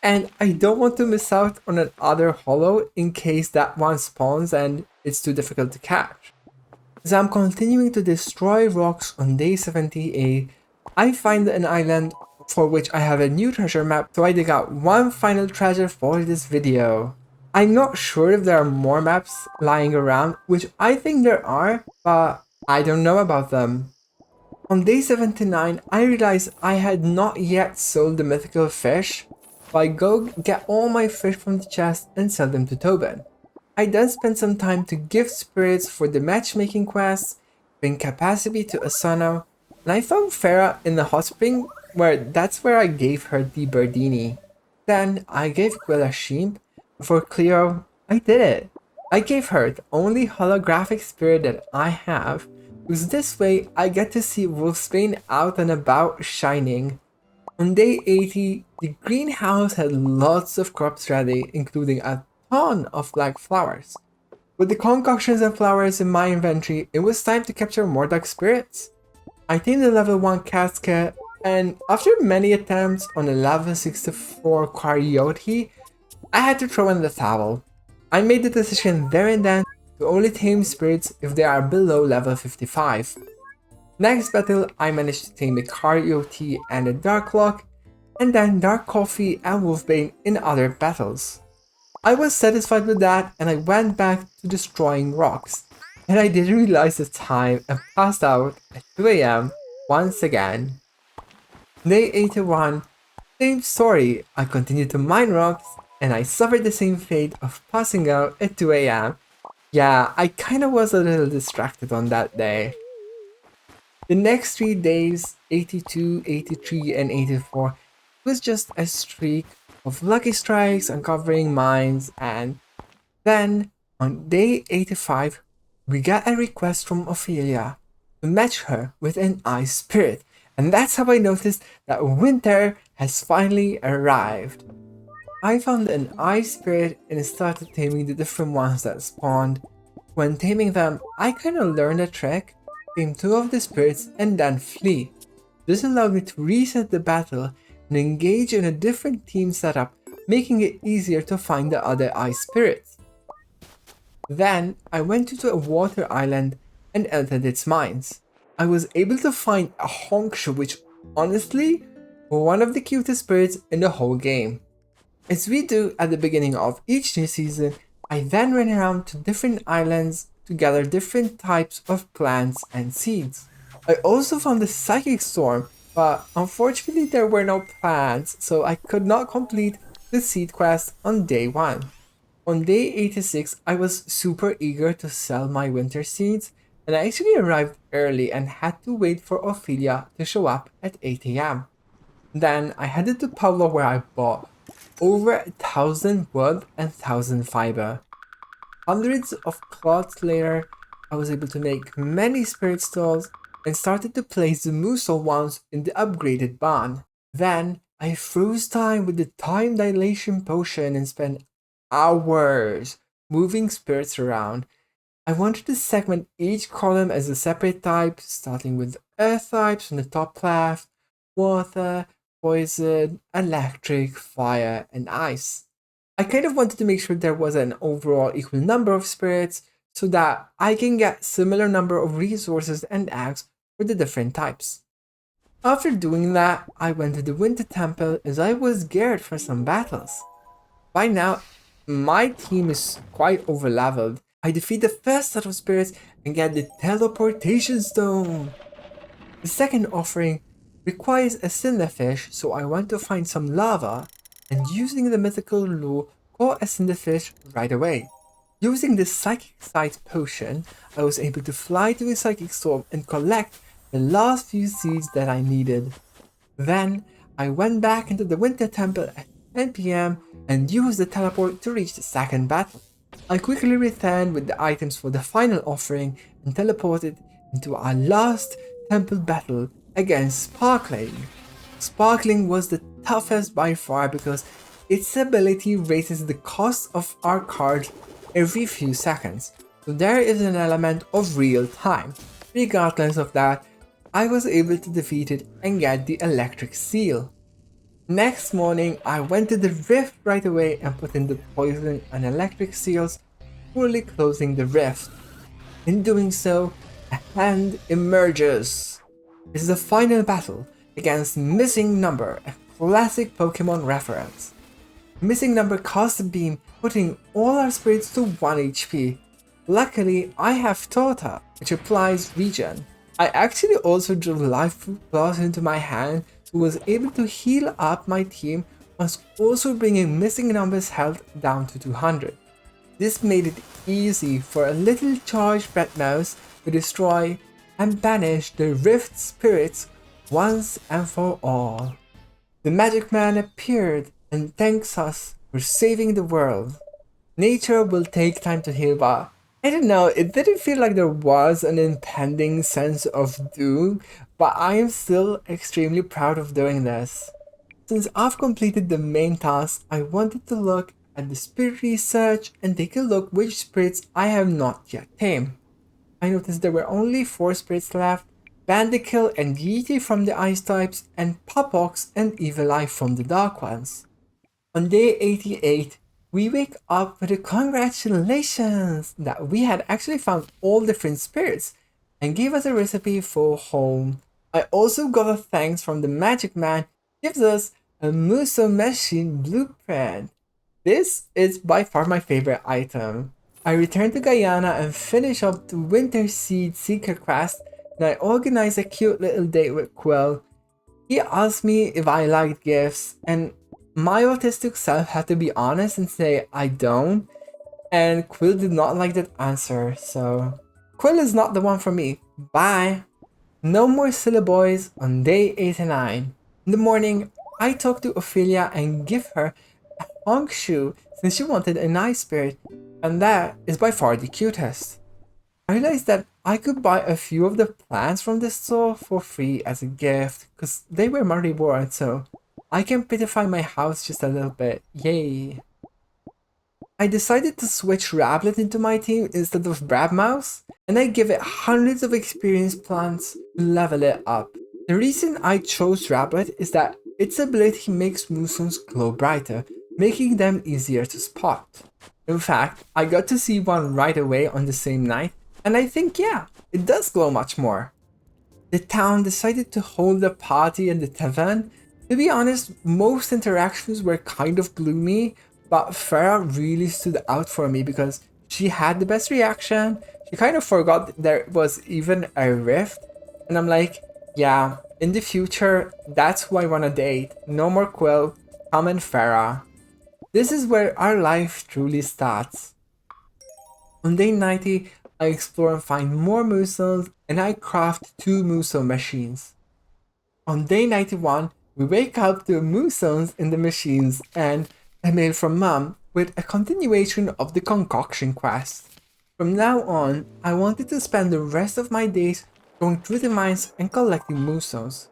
And I don't want to miss out on another hollow in case that one spawns and it's too difficult to catch. As I'm continuing to destroy rocks on day 78, I find an island for which I have a new treasure map, so I dig out one final treasure for this video. I'm not sure if there are more maps lying around, which I think there are, but I don't know about them. On day 79, I realized I had not yet sold the mythical fish, so I go get all my fish from the chest and sell them to Tobin. I then spent some time to gift spirits for the matchmaking quests, bring capacity to Asano, and I found Farah in the hot spring that's where I gave her the Birdini. Then I gave Quill a sheep. For Cleo, I did it. I gave her the only holographic spirit that I have, because this way I get to see Wolfsbane out and about shining. On day 80, the greenhouse had lots of crops ready, including a ton of black flowers. With the concoctions and flowers in my inventory, it was time to capture more dark spirits. I tamed the level 1 casket, and after many attempts on a level 64 coyote, I had to throw in the towel. I made the decision there and then to only tame spirits if they are below level 55. Next battle, I managed to tame a coyote and a dark lock, and then dark coffee and wolfbane in other battles. I was satisfied with that and I went back to destroying rocks. And I didn't realize the time and passed out at 2 AM once again. Day 81, same story, I continued to mine rocks and I suffered the same fate of passing out at 2 AM. Yeah, I kinda was a little distracted on that day. The next 3 days, 82, 83, and 84, was just a streak of lucky strikes, uncovering mines, and then on day 85, we got a request from Ophelia to match her with an ice spirit, and that's how I noticed that winter has finally arrived. I found an ice spirit and started taming the different ones that spawned. When taming them, I kinda learned a trick, tame 2 of the spirits and then flee. This allowed me to reset the battle and engage in a different team setup, making it easier to find the other ice spirits. Then, I went to a water island and entered its mines. I was able to find a honkshu, which honestly were one of the cutest spirits in the whole game. As we do at the beginning of each new season, I then went around to different islands to gather different types of plants and seeds. I also found the Psychic Storm, but unfortunately there were no plants, so I could not complete the seed quest on day 1. On day 86, I was super eager to sell my winter seeds, and I actually arrived early and had to wait for Ophelia to show up at 8 am. Then I headed to Pueblo where I bought over 1,000 wood and 1,000 fiber. Hundreds of cloths later, I was able to make many spirit stalls and started to place the Moonstone ones in the upgraded barn. Then I froze time with the time dilation potion and spent hours moving spirits around. I wanted to segment each column as a separate type, starting with earth types from the top left, water, poison, electric, fire, and ice. I kind of wanted to make sure there was an overall equal number of spirits so that I can get similar number of resources and eggs for the different types. After doing that, I went to the Winter Temple as I was geared for some battles. By now, my team is quite overleveled. I defeat the first set of spirits and get the teleportation stone. The second offering requires a cinderfish, so I went to find some lava and using the mythical lure caught a cinderfish right away. Using the psychic sight potion, I was able to fly to a psychic storm and collect the last few seeds that I needed. Then I went back into the Winter Temple at 10 PM and used the teleport to reach the second battle. I quickly returned with the items for the final offering and teleported into our last temple battle against Sparkling. Sparkling was the toughest by far because its ability raises the cost of our cards every few seconds, so there is an element of real time. Regardless of that, I was able to defeat it and get the electric seal. Next morning, I went to the rift right away and put in the poison and electric seals, fully closing the rift. In doing so, a hand emerges. This is the final battle against Missing Number, a classic Pokemon reference. Missing Number casts a beam, putting all our spirits to 1 HP. Luckily, I have Torta, which applies regen. I actually also drew Life Fruit Plus into my hand, so was able to heal up my team, whilst also bringing Missing Number's health down to 200. This made it easy for a little charged Breadmaus to destroy and banish the Rift spirits once and for all. The Magic Man appeared and thanks us for saving the world. Nature will take time to heal, but I don't know, it didn't feel like there was an impending sense of doom, but I am still extremely proud of doing this. Since I've completed the main task, I wanted to look at the spirit research and take a look which spirits I have not yet tamed. I noticed there were only 4 spirits left, Bandikill and Yeti from the ice types, and Popox and Evil Eye from the dark ones. On day 88, we wake up with a congratulations that we had actually found all different spirits and gave us a recipe for home. I also got a thanks from the Magic Man, gives us a Moonstone Machine blueprint. This is by far my favorite item. I return to Guyana and finish up the Winter Seed Seeker quest, and I organize a cute little date with Quill. He asked me if I liked gifts, and my autistic self had to be honest and say I don't, and Quill did not like that answer, so Quill is not the one for me. Bye! No more silly boys on day 89. In the morning, I talk to Ophelia and give her a honkshu since she wanted a nice spirit, and that is by far the cutest. I realized that I could buy a few of the plants from the store for free as a gift, because they were my reward, so I can pitify my house just a little bit. Yay. I decided to switch Rablet into my team instead of Breadmaus, and I give it hundreds of experience plants to level it up. The reason I chose Rablet is that its ability makes moonstones glow brighter, making them easier to spot. In fact, I got to see one right away on the same night, and I think yeah, it does glow much more. The town decided to hold a party in the tavern. To be honest, most interactions were kind of gloomy, but Farah really stood out for me because she had the best reaction. She kind of forgot there was even a rift, and I'm like, yeah, in the future, that's who I wanna date. No more Quill, come and Farah. This is where our life truly starts. On day 90, I explore and find more moonstones, and I craft 2 moonstone machines. On day 91, we wake up to moonstones in the machines and a mail from mom with a continuation of the concoction quest. From now on, I wanted to spend the rest of my days going through the mines and collecting moonstones.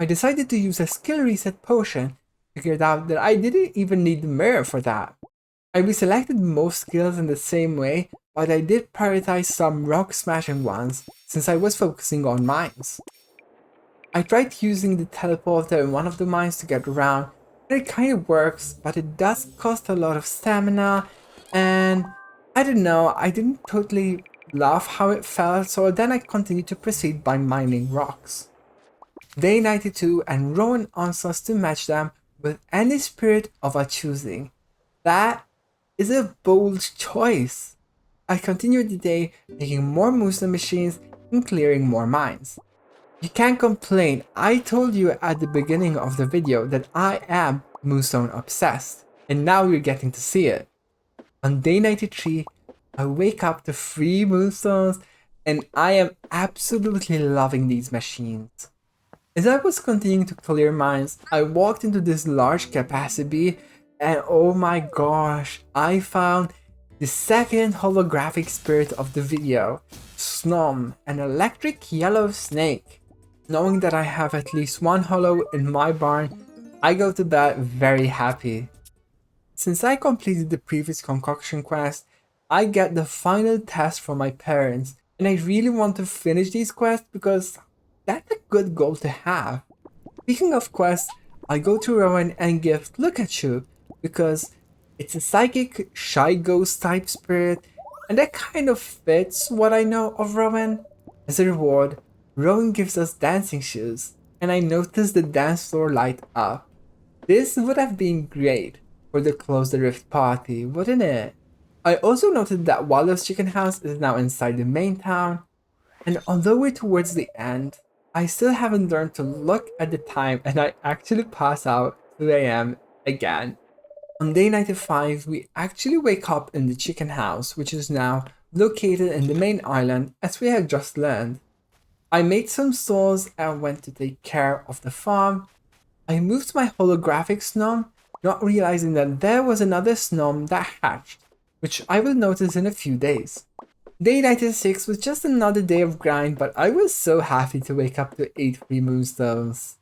I decided to use a skill reset potion, figured out that I didn't even need the mirror for that. I reselected most skills in the same way, but I did prioritize some rock smashing ones since I was focusing on mines. I tried using the teleporter in one of the mines to get around, and it kind of works, but it does cost a lot of stamina, and I don't know, I didn't totally love how it felt, so then I continued to proceed by mining rocks. Day 92 and Rowan asks us to match them with any spirit of our choosing. That is a bold choice. I continued the day making more moonstone machines and clearing more mines. You can't complain, I told you at the beginning of the video that I am moonstone obsessed, and now you're getting to see it. On day 93, I wake up to 3 moonstones, and I am absolutely loving these machines. As I was continuing to clear mines, I walked into this large capacity, and oh my gosh, I found the second holographic spirit of the video, Snom, an electric yellow snake. Knowing that I have at least one holo in my barn, I go to bed very happy. Since I completed the previous concoction quest, I get the final test from my parents, and I really want to finish these quests because that's a good goal to have. Speaking of quests, I go to Rowan and give Look at You because it's a psychic, shy ghost type spirit, and that kind of fits what I know of Rowan. As a reward, Rowan gives us dancing shoes, and I noticed the dance floor light up. This would have been great for the Close the Rift party, wouldn't it? I also noted that Wallow's Chicken House is now inside the main town, and although we're towards the end, I still haven't learned to look at the time and I actually pass out 2 AM again. On day 95, we actually wake up in the chicken house, which is now located in the main island as we have just learned. I made some stores and went to take care of the farm. I moved my holographic Snom, not realizing that there was another Snom that hatched, which I will notice in a few days. Day 96 was just another day of grind, but I was so happy to wake up to 8 free moonstones.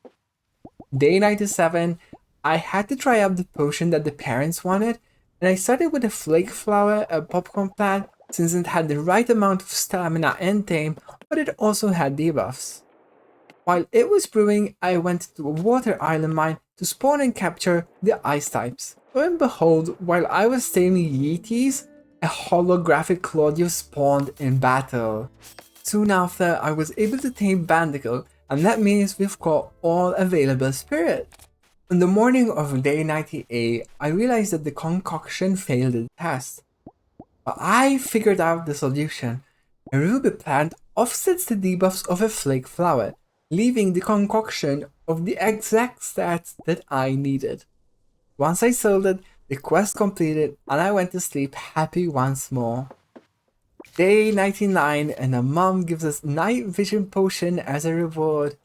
Day 97, I had to try out the potion that the parents wanted, and I started with a flake flower, a popcorn plant, since it had the right amount of stamina and tame, but it also had debuffs. While it was brewing, I went to a water island mine to spawn and capture the ice types. Lo and behold, while I was taming Yeeties, a holographic Claudio spawned in battle. Soon after, I was able to tame Bandicle, and that means we've got all available spirit. On the morning of day 98, I realized that the concoction failed the test. But I figured out the solution. A ruby plant offsets the debuffs of a flake flower, leaving the concoction of the exact stats that I needed. Once I sold it, the quest completed and I went to sleep happy once more. Day 99 and a mom gives us night vision potion as a reward.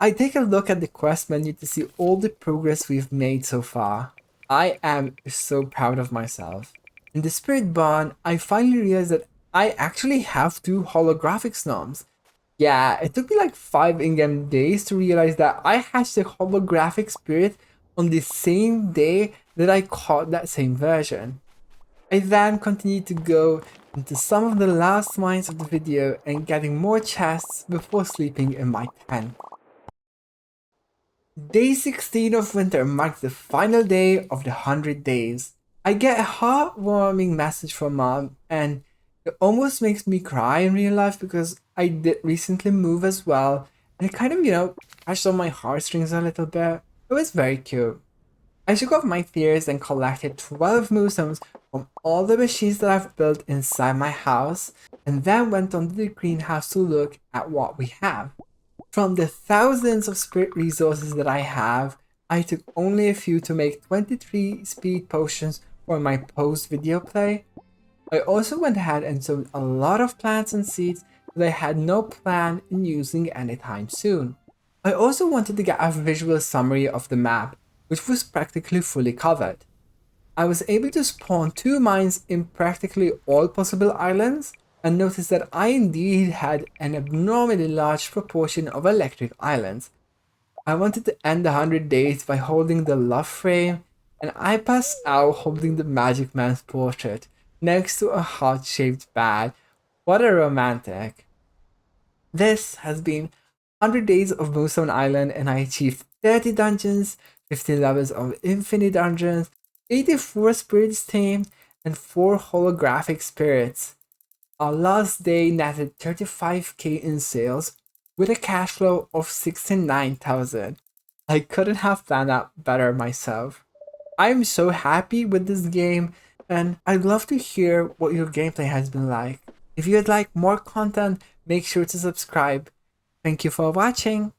I take a look at the quest menu to see all the progress we've made so far. I am so proud of myself. In the spirit barn, I finally realized that I actually have 2 holographic Snoms. Yeah, it took me like 5 in-game days to realize that I hatched the holographic spirit on the same day that I caught that same version. I then continued to go into some of the last mines of the video and getting more chests before sleeping in my tent. Day 16 of winter marks the final day of the 100 days. I get a heartwarming message from mom, and it almost makes me cry in real life because I did recently move as well, and it kind of, touched on my heartstrings a little bit. It was very cute. I shook off my fears and collected 12 moonstones from all the machines that I've built inside my house, and then went on to the greenhouse to look at what we have. From the thousands of spirit resources that I have, I took only a few to make 23 speed potions for my post video play. I also went ahead and sowed a lot of plants and seeds that I had no plan in using anytime soon. I also wanted to get a visual summary of the map, which was practically fully covered. I was able to spawn 2 mines in practically all possible islands, and noticed that I indeed had an abnormally large proportion of electric islands. I wanted to end the 100 days by holding the love frame, and I passed out holding the Magic Man's portrait next to a heart-shaped bag. What a romantic. This has been 100 days of Moonstone Island, and I achieved 30 dungeons, 50 levels of infinite dungeons, 84 spirits tamed, and 4 holographic spirits. Our last day netted 35k in sales with a cash flow of 69,000. I couldn't have planned that better myself. I'm so happy with this game, and I'd love to hear what your gameplay has been like. If you'd like more content, make sure to subscribe. Thank you for watching.